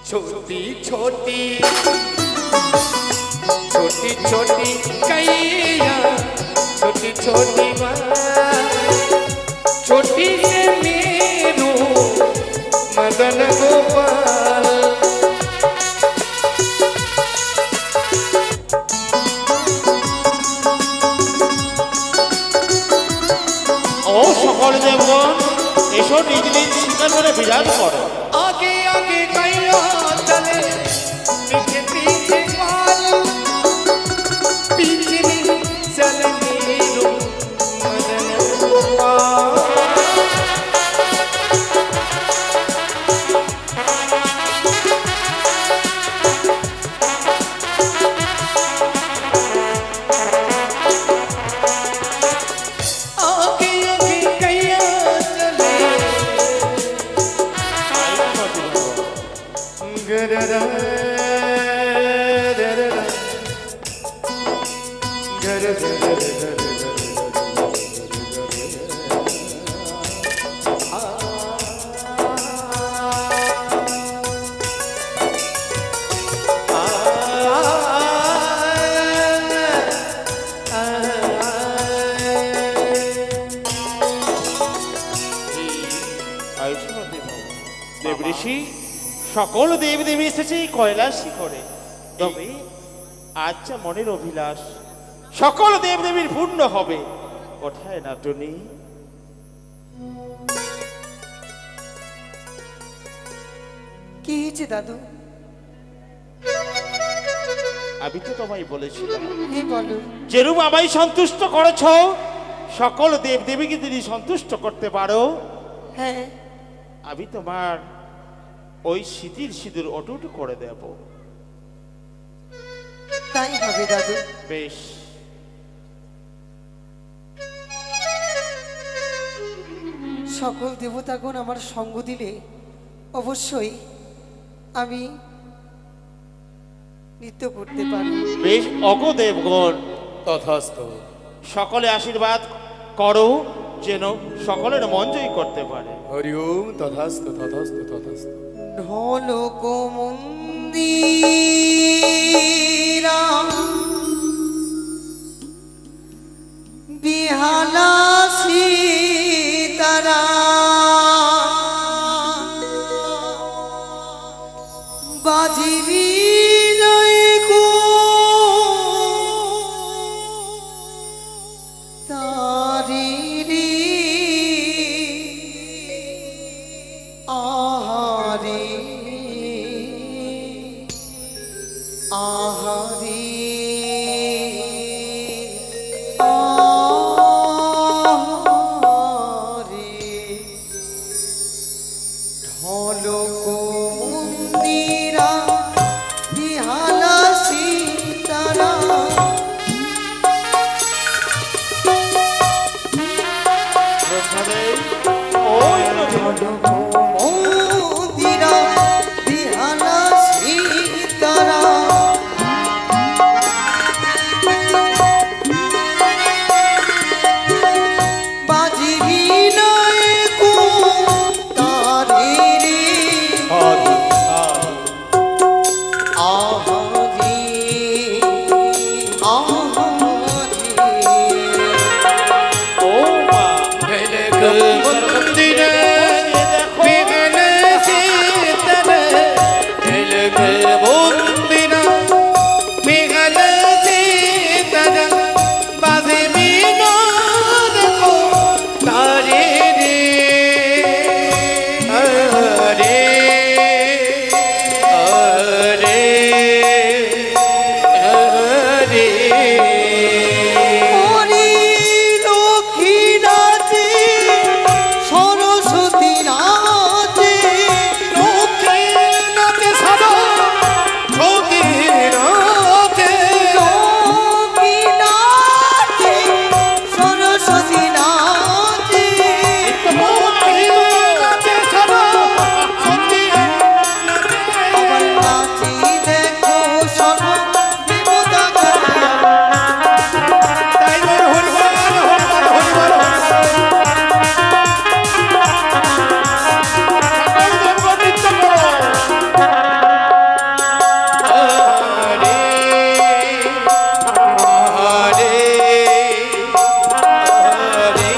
छोटी छोटी छोटी छोटी कैया, छोटी छोटी छोटी से मेरू मदन गोपाल। ও সকল দেবগণ, এসো নিজ নিজ সিংহাসনে বিরাজ করো। आगे आगे कैया चले, पीछे पीछे पाल, पीछे चले मेरू मदन गोपाल। आगे आगे कैया चले, गररा गररा দেব ঋষি, সকল দেব দেবী এসেছে এই কৈলাস শিখরে, তবে আজ যা মনের অভিলাষ সকল দেব দেবীর পূর্ণ হবে। কোথায় নাটনি? কি হয়েছে দাদু? আমি তো তোমায় বলেছিলাম, এই বলো। যেরূপ আমায় সন্তুষ্ট করেছ সকল দেব দেবীকে যদি সন্তুষ্ট করতে পারো, হ্যাঁ, আমি তোমার ওই স্মৃতির সিঁদুর অটুট করে দেব। তাই হবে দাদু। বেশ, সকল দেবতাগণ আমার সঙ্গ দিলে অবশ্যই আমি নৃত্য করতে পারবো। বেশ, অগো দেবগণ, তথাস্তু। সকলে আশীর্বাদ করো যেন সকলের মন জয় করতে পারে। হরি ওম তথাস্তু তথাস্তু তথাস্তু। ঢোলক মন্দিরা বিহালা সীতারা বাজিবি নয়কো তারি রে আহারে আহারে আহারে ঢোলক মন্দিরা বিহালা সীতারা ব্রহ্মদেব, ওই ঢোলক মন্দিরা বিহালা সীতারা বাজিবি নয়কো তারি রে আহারে আহারে ও মা, মন্দিরে বিঘ্নে সীতলে ঝলকে মন্দিরা বিঘ্নে সীতলে বাজে বিনো দেখো তারে রে হরে হরে হরে হরি লক্ষ্মী নাচে সরস্বতী নাচে লক্ষ্মী নাচে সদা সতী নাচে লক্ষ্মী নাচে সরস্বতী নাচে লক্ষ্মী নাচে সদা সতী নাচে আবার নাচি দেখো সর্ব দেবতা গায়া তাই বল হরি বল হরি বল হরি বল দেবগণ নৃত্য করো। হরে হরে হরে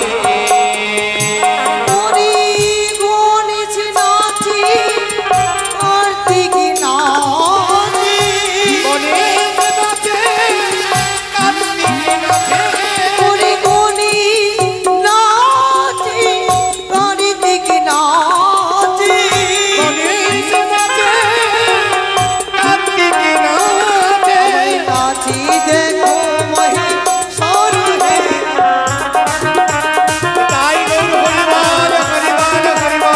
হরি গণেশ নাচে কার্তিক নাচে গণেশ নাচে কার্তিক নাচে হরি গণেশ নাচে কার্তিক নাচে গণেশ নাচে কার্তিক নাচে নাচি দেখো মহেশ্বর হে তাই গৌর হরিবল হরিবল হরিবল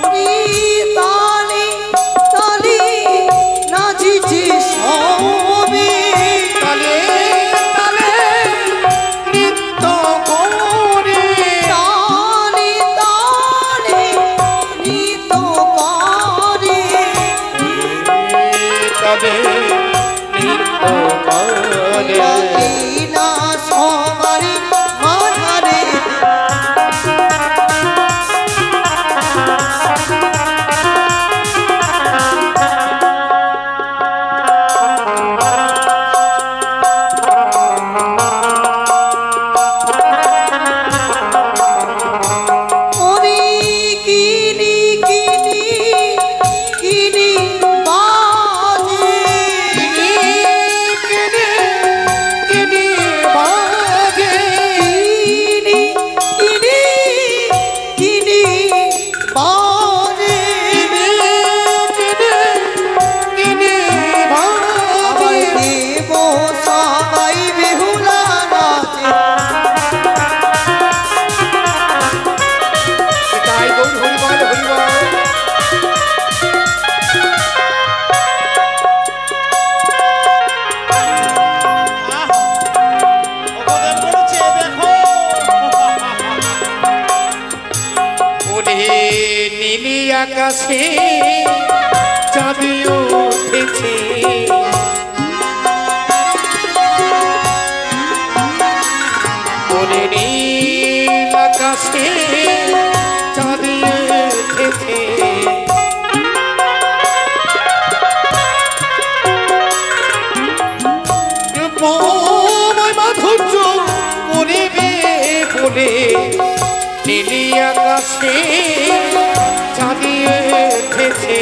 হরি তালে তালে নাচিছে সবে তালে তালে নৃত্য করে তালে তালে নৃত্য করে তালে নৃত্য করে না সবারি মাঝারে ওরে কিনি কিনি কিনি বাজে কিনি কিনি আকাশে চাঁদ উঠেছে ওরে নীল আকাশে চাঁদ উঠেছে মাধুর্য করিবে বলে নীলি আকাশে চাঁদিয়ে উঠেছে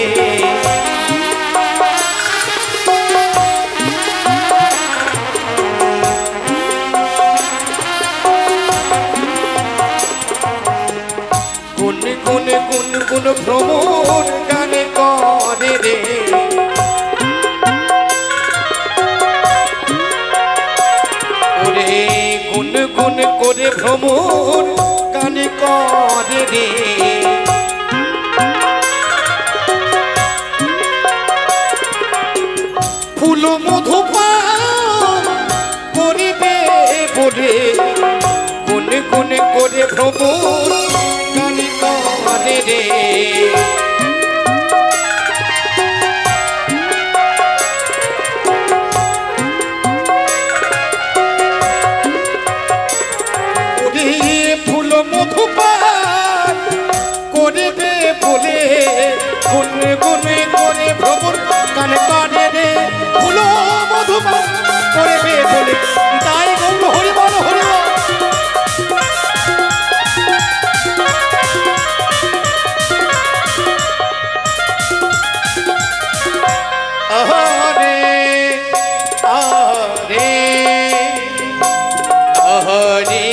গুন গুন গুন গুন ভ্রমণ গানে করে রে ওরে গুন গুন করে ভ্রমণ গানে করে রে ফুল মধুপান করিবে বলে গুন গুন করে ভ্রমণ গানে করে রে ফুল মধুপান করিবে বলে গুন গুন করে ভ্রমণ গান করে রে ফুল মধুপান করিবে বলে তাই গৌর হরি বল হরি বল আহরে আহরে আহরে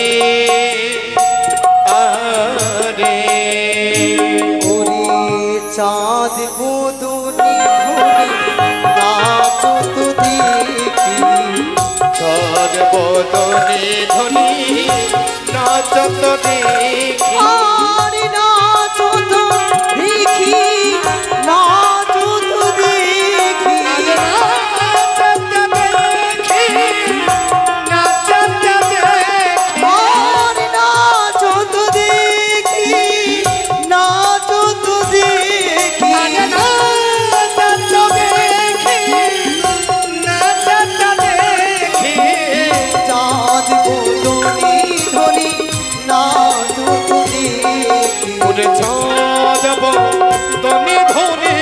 চাঁদ বদনি নাচো তো দেখি চাঁদ বদনে ধনি নাচত দেখি আর নাচো তো দেখি নাচো তো দেখি নাচত দেখি নাচত দেখি আর নাচো তো দেখি নাচো তো দেখি নাচত দেখি নাচত দেখি চাঁদ বদনি ধনি নাচো তো দেখি ওরে চাঁদ বদনে ধনি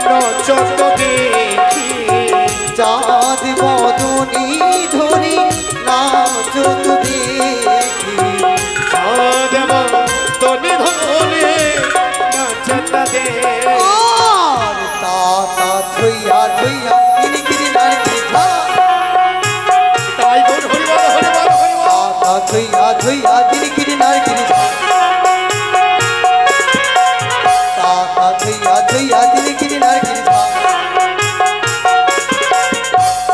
নাচত দেখি চাঁদ বদনি ধনি নাচো তো দেখি চাঁদ বদনে ধনি নাচত দেখি আর তা থইয়া থইয়া কিরি কিরি নারকি ঝা তাই গুণ হরি বল হরি বল হরি বল তা থইয়া থইয়া কিরি কিরি নারকি ঝা তা থইয়া থইয়া কিরি কিরি নারকি ঝা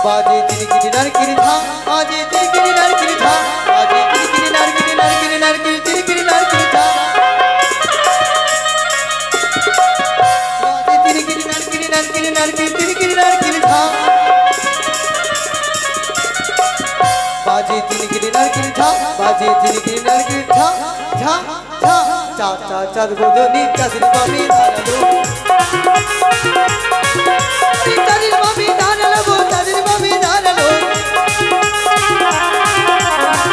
বাজে কিরি কিরি নারকি ঝা বাজে কিরি কিরি নারকি ঝা বাজে কিরি কিরি নারকি নারকি নারকি কিরি কিরি নারকি ঝা বাজে কিরি কিরি নারকি নারকি নারকি কিরি কিরি নারকি ঝা বাজে কিরি কিরি নারকি ঝা বাজে কিরি কিরি নারকি ঝা ঝা ঝা চা চা চাঁদ বদনি চাঁদের বামি দাঁড়ালো চাঁদের বামি দাঁড়ালো গো চাঁদের বামি দাঁড়ালো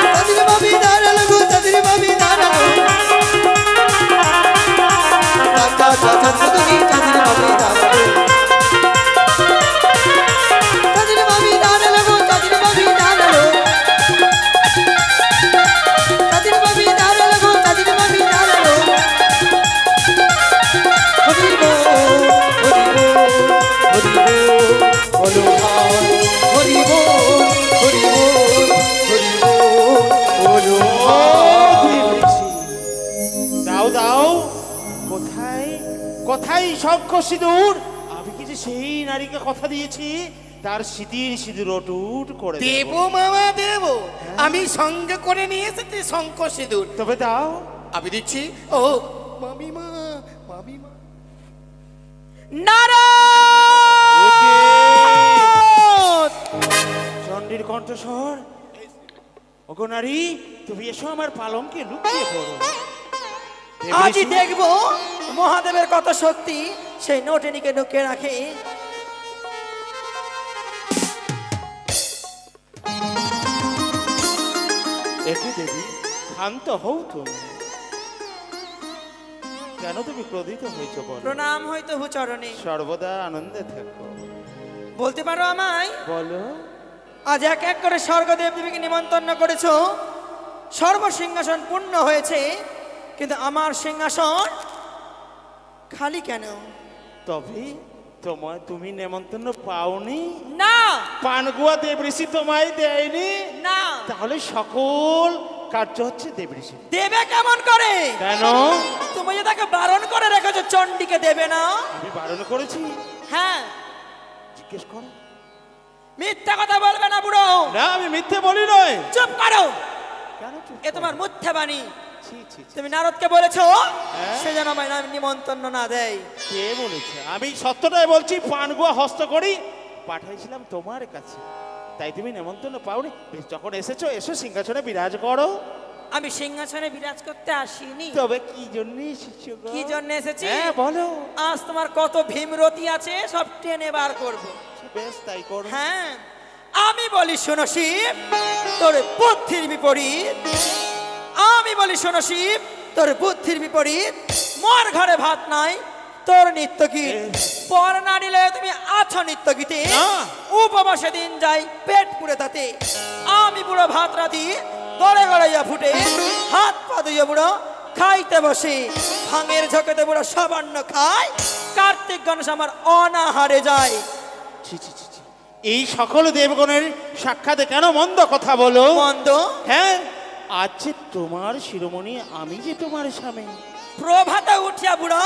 চাঁদের বামি দাঁড়ালো গো চাঁদের বামি দাঁড়ালো চা চা চা চাঁদ বদনি চাঁদের বামি দাঁড়ালো চাঁদের বামি দাঁড়ালো গো চাঁদের বামি দাঁড়ালো চাঁদের বামি দাঁড়ালো গো চাঁদের বামি দাঁড়ালো হরি বল হরি বল হরি বল বলো ভাই হরি বল হরি বল হরি বল বলো ভাই দাও দাও কোথায় কোথায় শঙ্খ সিঁদুর আমি কি যে সেই নারীকে কথা দিয়েছি তার স্মৃতির সিঁদুর অটুট করে দেব। দেব মামা দেব আমি সঙ্গে করে নিয়ে এসেছি শঙ্খ সিঁদুর তবে দাও আমি দিচ্ছি ও মামিমা মামিমা চণ্ডীর কণ্ঠস্বর ওগো নারী তুমি এসো আমার পালঙ্কে লুকিয়ে পড়ো আজই দেখবো মহাদেবের কত শক্তি সেই নটিনীকে ঢুকে রাখে। একই দেবী, শান্ত হও তুমি। কেন তুমি ক্রোধিত হয়েছো বলো? প্রণাম হয়তো চরণে। সর্বদা আনন্দে থাকো। বলতে পারো আমায়, বলো। আজ এক এক করে স্বর্গদেব দেবীকে নিমন্ত্রণ করেছো, সর্বসিংহাসন পূর্ণ হয়েছে, কিন্তু আমার সিংহাসন খালি কেন? তবে তুমি নেমন্তন্ন পাওনি? না পানগুয়া দেবঋষি তোমায় দেয়নি? না। তাহলে সকল কার্য হচ্ছে দেবঋষি। দেবে কেমন করে? কেন? তুমি যে তাকে বারণ করে রেখেছো চণ্ডীকে দেবে না। আমি বারণ করেছি? হ্যাঁ, জিজ্ঞেস করো। মিথ্যা কথা বলবে না বুড়ো। না, আমি মিথ্যে বলি নয়। চুপ করো। কেন চুপ এ তোমার মিথ্যা বাণী। ছি, ছি, ছি। তুমি নারদকে বলেছো হ্যাঁ? সে যেন আমায় নিমন্ত্রণ না দেয়। কে বলেছে? আমি সত্যটাই বলছি। পানগুয়া হস্ত করি পাঠাইছিলাম তোমার কাছে, তাই তুমি নেমন্তন্ন পাওনি। বেশ, যখন এসেছো এসো, সিংহাসনে বিরাজ করো। আমি সিংহাসনে বিরাজ করতে আসিনি। তবে কি জন্য এসেছো গো? কি জন্য এসেছি? হ্যাঁ, বলো। আজ তোমার কত ভীমরতি আছে সব টেনে বার করবো। বেশ, তাই করো। হ্যাঁ, আমি বলি শোনো শিব, তোর বুদ্ধির বিপরীত। আমি বলি শোনো শিব, তোর বুদ্ধির বিপরীত। মোর ঘরে ভাত নাই, তোর নিত্য গীত। পর না নিলে তুমি আছো নিত্য গীতে। না। উপবাসে দিন যাই পেট পুড়ে তাতে। আমি বুড়ো ভাত রাধি গড়ে গড়াইয়া ফুটে, হাত পা ধুইয়া বুড়ো খাইতে বসে। ভাঙের ঝোঁকেতে বুড়ো সাবান্ন খায়, কার্তিক গণেশ আমার অনাহারে যায়। ছি, ছি, ছি, ছি। এই সকল দেবগণের সাক্ষাতে কেন মন্দ কথা বলো? মন্দ? হ্যাঁ, আজ যে তোমার শিরোমণি, আমি যে তোমার স্বামী। প্রভাতে উঠিয়া বুড়ো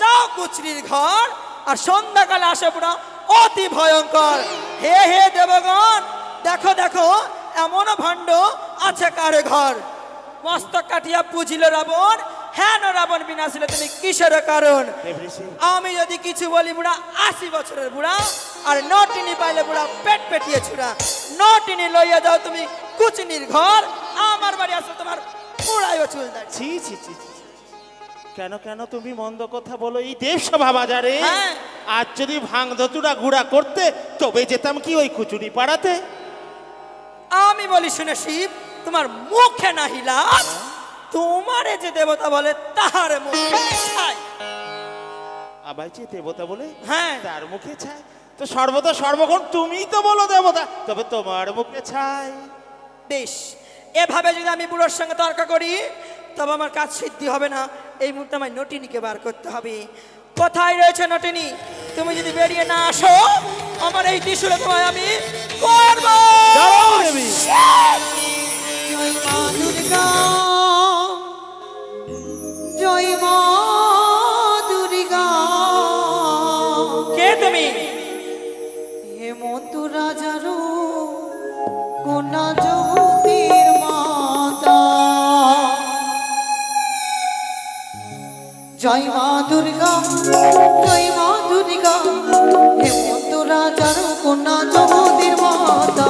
যাও কুচরির ঘর, আর সন্ধ্যাকালে আসে বুড়ো অতি ভয়ঙ্কর। হে হে দেবগণ, দেখো দেখো এমন ভাণ্ড আছে কারে ঘর। মস্তক কাটিয়া পুজিল রাবণ, হ্যাঁ রাবণ বিনাশিল তুমি কিসের কারণ? দেবঋষি, আমি যদি কিছু বলি বুড়া 80 বছরের বুড়া, আর নটিনি পাইলে বুড়া পেট পেটিয়ে ছুড়া। নটিনি লইয়া যাও তুমি কুচিনির ঘর, আমার বাড়ি আসলে তোমার পুরাইও চুল দাঁড়ি। ছি, ছি, ছি, ছি। কেন কেন তুমি মন্দ কথা বলো এই দেবসভা বাজারে? হ্যাঁ। আজ যদি ভাঙ ধতুরা গুড়া করতে, তবে যেতাম কি ওই খুচুরি পাড়াতে? আমি বলি শুনে শিব, তোমার মুখে নাহি লাজ, তোমারে যে দেবতা বলে তাহার মুখে ছাই। আবার যে দেবতা বলে, হ্যাঁ। তার মুখে ছাই? তো সর্বদা সর্বক্ষণ তুমিই তো বলো দেবতা, তবে তোমার মুখে ছাই। বেশ, এভাবে যদি আমি বুড়োর সঙ্গে তর্ক করি তবে আমার কাজ সিদ্ধি হবে না। এই মুহূর্তে আমার নটিনীকে বার করতে হবে। কোথায় রয়েছে নটিনী? তুমি যদি বেরিয়ে না আসো, আমার এই ত্রিশূলে তোমায় আমি করব। দাঁড়াও দেবী। জয় মা দুর্গা, জয় মা দুর্গা। কে তুমি? হেমন্ত রাজারও কন্যা জগতের মাতা। জয় মা দুর্গা, জয় মা দুর্গা, হেমন্ত রাজার কন্যা জগতের মাতা।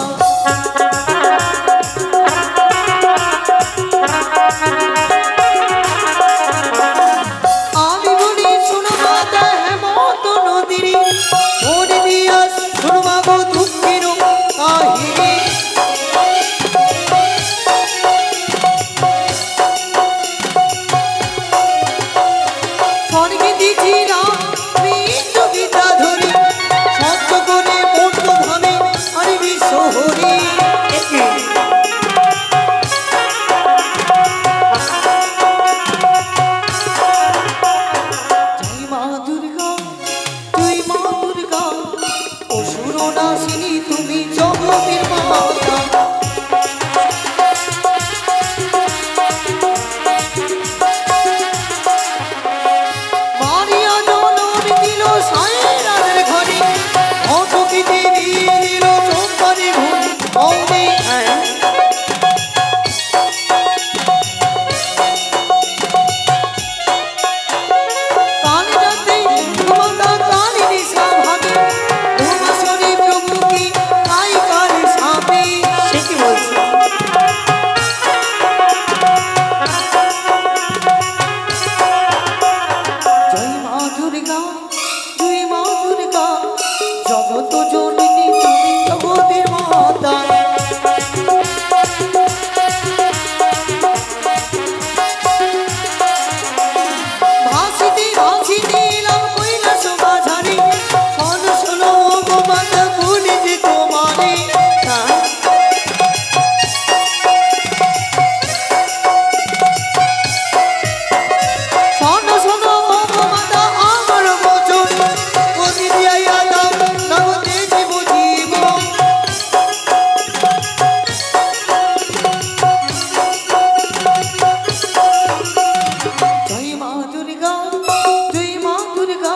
আমি বলি শোনো মাতা হেমন্ত নদীর, মনে দিয়া শোনো মাগো দুঃখের কাহিনী। স্বর্গে দিছিলাম মৃত্যু গীতা ধরি, সত্য করে মন্দ ভাবে আমি বিশ্বহরি। জয় মা দুর্গা, জয় মা দুর্গা, অসুর নাশিনী তুমি জগতের মাতা। মারিয়া জনম দিল সায়রানের ঘরে, অটকি দেবী দিল চম্পারে ঘুরে। কালী রাতে মাতা কালী নিশা ভাগে, উমাশ্বরী প্রভু কি তাই কালী জননী তুমি জগতের মাতা। ভাসিতে ভাসিতে এলাম কৈলাস মাঝারে, শোনো শোনো গো মাতা বলি যে তোমারে। শোনো শোনো গো মাতা আমার বচন, বলি দিয়া দাও নগদে দেব জীবন। জয় মা দুর্গা, জয় মা দুর্গা,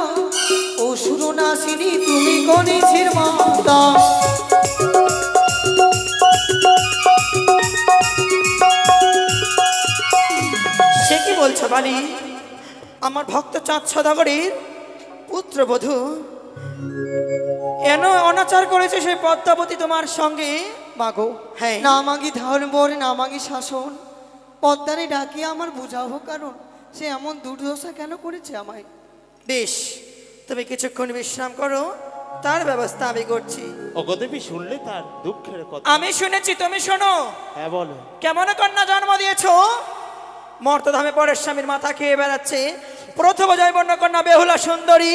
অসুর নাশিনী তুমি গণেশের মাতা। সে কি বলছো বালি? আমার ভক্ত চাঁদ সদাগরের পুত্রবধূ এন অনাচার করেছে সেই পদ্মাবতী তোমার সঙ্গে? মাগো হ্যাঁ, না মাগি ধর্মর, না মাগি শাসন, পদ্মারে ডাকিয়ে আমার বুঝাবো কারণ সে এমন দুর্দশা কেন করেছে আমায়। বেশ, তুমি কিছুক্ষণ বিশ্রাম করো, তার ব্যবস্থা আমি করছি। ওগো দেবী, শুনলে তার দুঃখের কথা? আমি শুনেছি, তুমি শোনো। হ্যাঁ বলো। কেমন কন্যা জন্ম দিয়েছো? মর্তধামে পরের স্বামীর মাথা খেয়ে বেড়াচ্ছে। প্রথম জৈবন্য কন্যা বেহুলা সুন্দরী,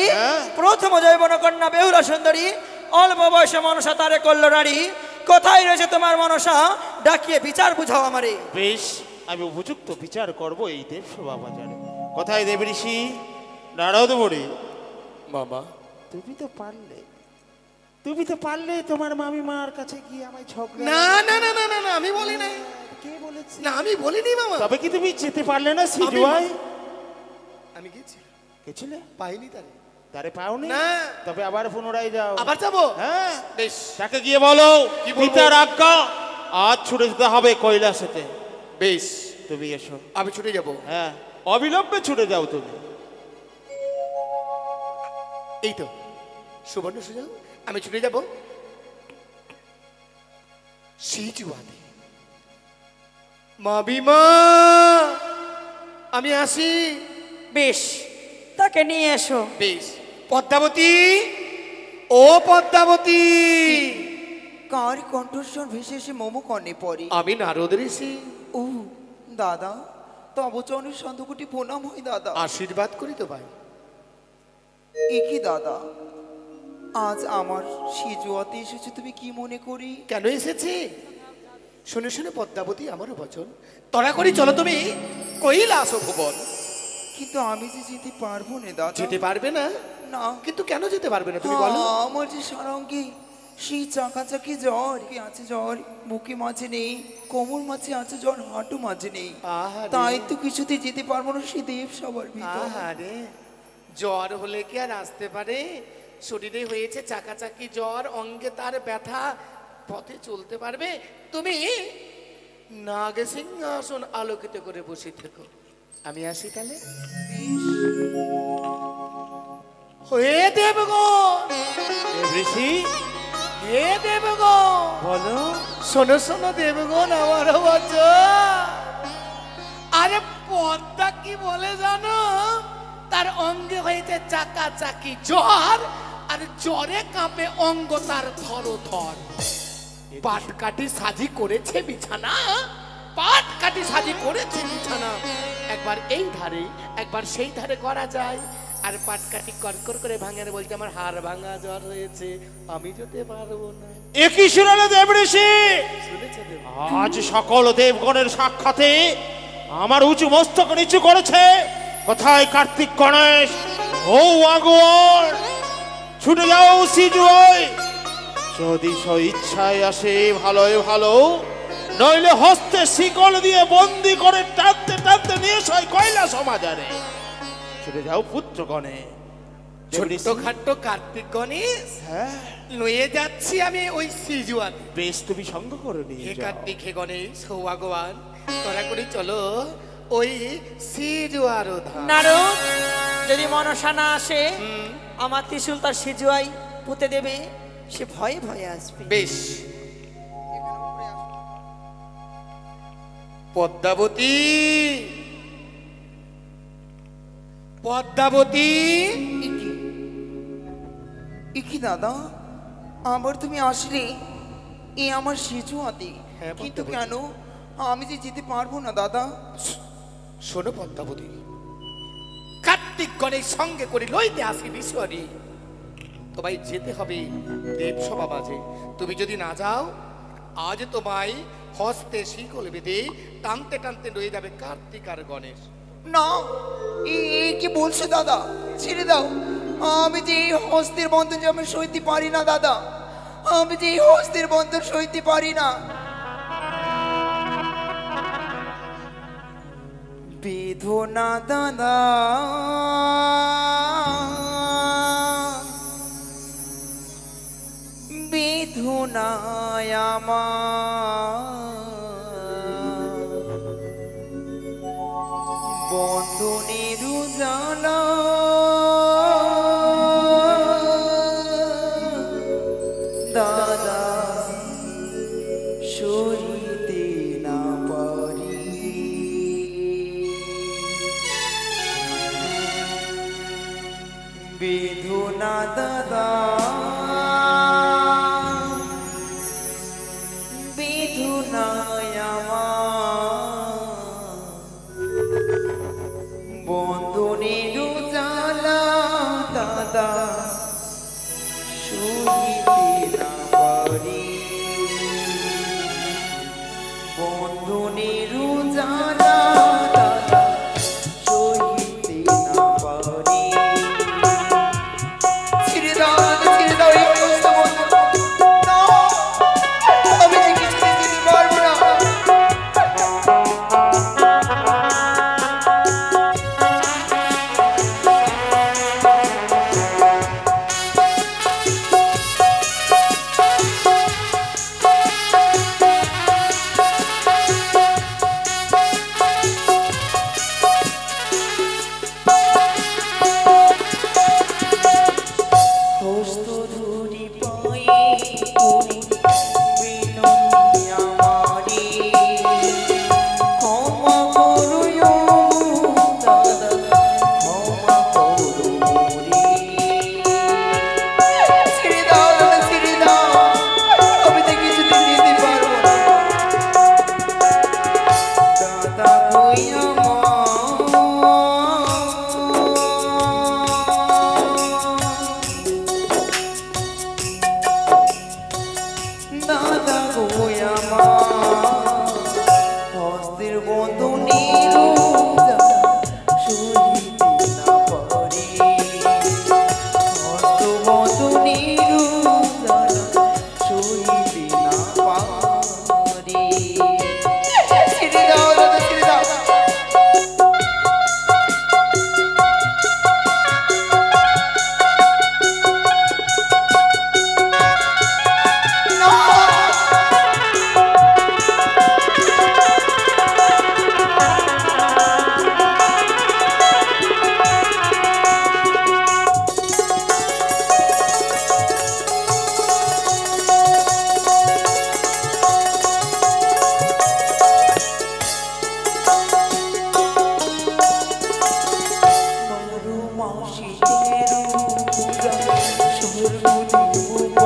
প্রথম জৈবন্য কন্যা বেহুলা সুন্দরী, অল্প বয়সে মনসা তারে করল নারী। কোথায় রয়েছে তোমার মনসা? ডাকিয়ে বিচার বুঝাও আমারে। বেশ, আমি উপযুক্ত বিচার করব এই দেবসভা বাজারে। কোথায় দেব ঋষি? নারদ মুনি। বাবা তুমি তো পারলে, তুমি তো পারলে তোমার মামি মার কাছে গিয়ে আমায় ঝগড়া। না না না না না না, আমি বলি নাই। কে বলেছে? না আমি বলিনি মামা। তবে কি তুমি যেতে পারলে না সিজুয়াই? আমি গেছি, গেছিলে? পাইনি তারে। তারে পাওনি? না। তবে আবার পুনরায় যাও। আবার যাবো? হ্যাঁ, বেশ। তাকে গিয়ে বলো কি বলবো? পিতার আজ্ঞা, আজ ছুটে যেতে হবে কৈলাসেতে। বেশ, তুমি এসো। আমি ছুটে যাব। হ্যাঁ, অবিলম্বে ছুটে যাও তুমি। এই তো সুবর্ণ সুযোগ, আমি ছুটে যাব সিজুয়াতে। মা বিমা, আমি আসি। বেশ, তাকে নিয়ে এসো। বেশ। পদ্মাবতী, ও পদ্মাবতী। কার কণ্ঠস্বর ভেসে এসে মোমো কর্ণে পড়ে। আমি নারদ ঋষি। ও দাদা, তব চরণের সন্ধকুটি প্রণাম হয় দাদা। আশীর্বাদ করি তো ভাই। একই দাদা, আজ আমার সিজুয়াতে এসেছো তুমি কি মনে করি? কেন এসেছে? শুনে শুনে পদ্মাবতী আমারও বচন। তড়া করি চলো তুমি কৈলাস ভুবন। কিন্তু আমি যে যেতে পারবো না দাদা। যেতে পারবে না? না, কিন্তু কেন যেতে পারবে না তুমি বলো? আমার যে সারঙ্গী সেই চাকাচাকি জ্বর, কি আছে জ্বর, বুকে মাঝে নেই, কোমর মাঝে আছে জ্বর, হাঁটু মাঝে নেই। আহারে। তাই তো কিছুতে যেতে পারবো না সেই দেব সবার ভিতর। আহারে, জ্বর হলে কি আর আসতে পারে? শরীরে হয়েছে চাকাচাকি জ্বর, অঙ্গে তার ব্যথা, পথে চলতে পারবে? তুমি নাগে সিংহাসন আলোকিত করে বসে থেকো, আমি আসি তাহলে। হে দেবগণ, দেব ঋষি হে দেবগণ, বলো। শোনো শোনো দেবগণ আমার বচন। আরে পদ্মা কি বলে জানো? তার অঙ্গে হয়েছে চাকা চাকি জ্বর, আর জ্বরে কাঁপে অঙ্গ তার থর থর। পাট কাটি সাজি করেছে বিছানা, পাট কাটি সাজি করেছে বিছানা। একবার এই ধারে একবার সেই ধারে করা যায়। আর পাট কাটি করকর করে ভাঙে বলতে আমার হাড় ভাঙা জ্বর হয়েছে, আমি যেতে পারবো না। একই শুনালে দেব ঋষি, শুনেছে দেব? আজ সকল দেবগণের সাক্ষাতে আমার উঁচু মস্তক নিচু করেছে। কোথায় কার্তিক গণেশ? ও আগুয়ার, ছুটে যাও সিজুয়াই। যদি ইচ্ছায় আসে ভালোই ভালো, নইলে হস্তে শিকল দিয়ে বন্দি করে টানতে টানতে নিয়ে সই কৈলাস বাজারে। ছুটে যাও পুত্রগণে। ছোট্ট খাট্ট কার্তিক গণেশ হ্যাঁ, লয়ে যাচ্ছি আমি ওই সিজুয়ান। বেশ, তুমি সঙ্গ করে নিয়ে হে যাও। কার্তিক, হে গণেশ, হে ভগবান, তোরা করে চলো ওই সিজুয়ার ধাম। নারদ, যদি মনসা না আসে, আমার ত্রিশূল তার সিজুয়াই পুঁতে দেবে, সে ভয়ে ভয়ে আসবে। বেশ। পদ্মাবতী, পদ্মাবতী, ইকি দাদা, আবার তুমি আসলে এ আমার সেজু আদি, হ্যাঁ, কিন্তু পদ্মাবতী। কেন আমি যে যেতে পারবো না দাদা? শোনো পদ্মাবতী, কার্তিক গণের সঙ্গে করে লইতে আসি বিশ্বরে, তোমায় যেতে হবে দেবসভা মাঝে। তুমি যদি না যাও, আজ তোমায় হস্তে শিকল বেঁধে টানতে টানতে রয়ে যাবে কার্তিক আর গণেশ। না, এ কি বলছো দাদা? ছেড়ে দাও। আমি যে এই হস্তের বন্ধন যে আমি সইতে পারি না দাদা, আমি যে এই হস্তের বন্ধন সইতে পারি না। বেঁধো না দাদা, বেঁধো না আমার বন্ধনের উজালা, দাদা সইতে না পারি। বেঁধো না দাদা, বেঁধো না আমার বন্ধনের উজালা, দাদা সইতে না পারি। বন্ধনের উজালা, দাদা সইতে না পারি। ছেড়ে দাও দাদা, ছেড়ে দাও এই অবস্থা বন্ধ। না, আমি যে কিছুতে যেতে পারবো না। হস্ত ধরি পায়ে পড়ি বিনয়ী আমারি, ক্ষমা করো দাদা, ক্ষমা করো মোরে। ছেড়ে দাও দাদা, ছেড়ে দাও, আমি তো কিছুতে যেতে পারবো না। দাদা কই আমার, দাদা গো আমার হস্তের বন্ধনের উজালা সইতে না পারি। হস্ত বন্ধনের উজালা সইতে না পারি। ছেড়ে দাও দাদা, ছেড়ে দাও। বারো মাসে তেরো পূজা সর্বদেব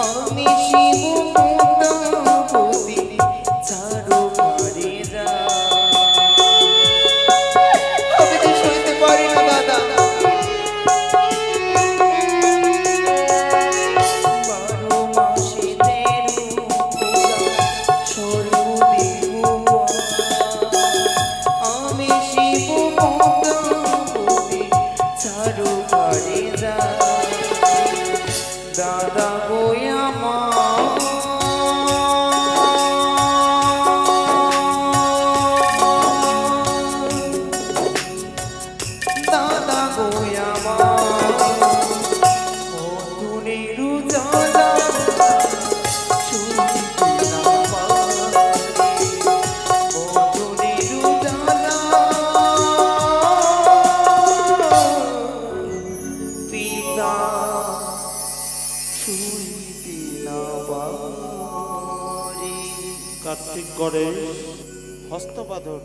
আমি শিব পদ্মাবতী চারো পারে যা। আমি তো সইতে পারি না দাদা। বারো মাসে তেরো পূজা সর্বদেব আমি শিব পদ্মাবতী চারো পারে যা। দাদা গো আমার, দাদা গো আমার বন্ধনের উজালা সইতে না পারি। বন্ধনের উজালা পিতা সইতে না পারি। কার্তিক গণেশ হস্তবাদন।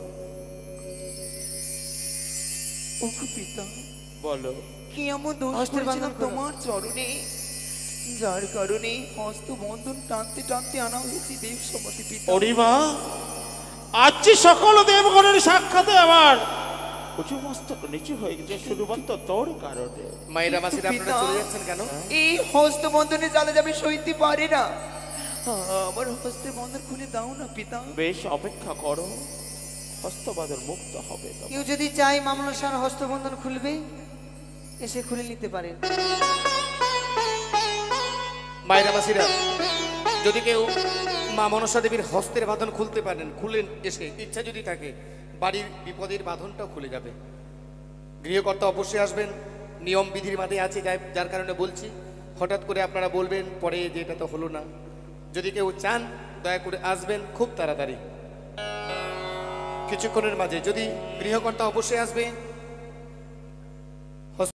ওগো পিতা, বলো, কি এমন দোষ হস্তের করেছিলাম বাঁধন করো। তোমার চরণে যার কারণে হস্ত বন্ধন টানতে টানতে আনা হয়েছে দেব সমাধি পিতা। অরিমা, আজ যে সকল দেবগণের সাক্ষাতে আমার উঁচু মস্তক নিচু হয়ে গেছে শুধুমাত্র তোর কারণে। মায়েরা মাসিরা আপনারা পিতা, চলে যাচ্ছেন কেন? এই হস্ত বন্ধনে জ্বালা যাবে সইতে পারে না। আমার হস্তের বন্ধন খুলে দাও না পিতা। বেশ, অপেক্ষা করো, হস্তবাদর মুক্ত হবে তবে। কেউ যদি চায় মামলা সার হস্তবন্ধন খুলবে, এসে খুলে নিতে পারেন। মায়েরা মাসিরা, যদি কেউ মা মনসা দেবীর হস্তের বাঁধন খুলতে পারেন, খুলেন এসে, ইচ্ছা যদি থাকে বাড়ির বিপদের বাঁধনটাও খুলে যাবে। গৃহকর্তা অবশ্যই আসবেন, নিয়ম বিধির মাঝে আছে, যার কারণে বলছি। হঠাৎ করে আপনারা বলবেন পরে যে এটা তো হলো না। যদি কেউ চান দয়া করে আসবেন খুব তাড়াতাড়ি, কিছুক্ষণের মাঝে। যদি গৃহকর্তা অবশ্যই আসবে,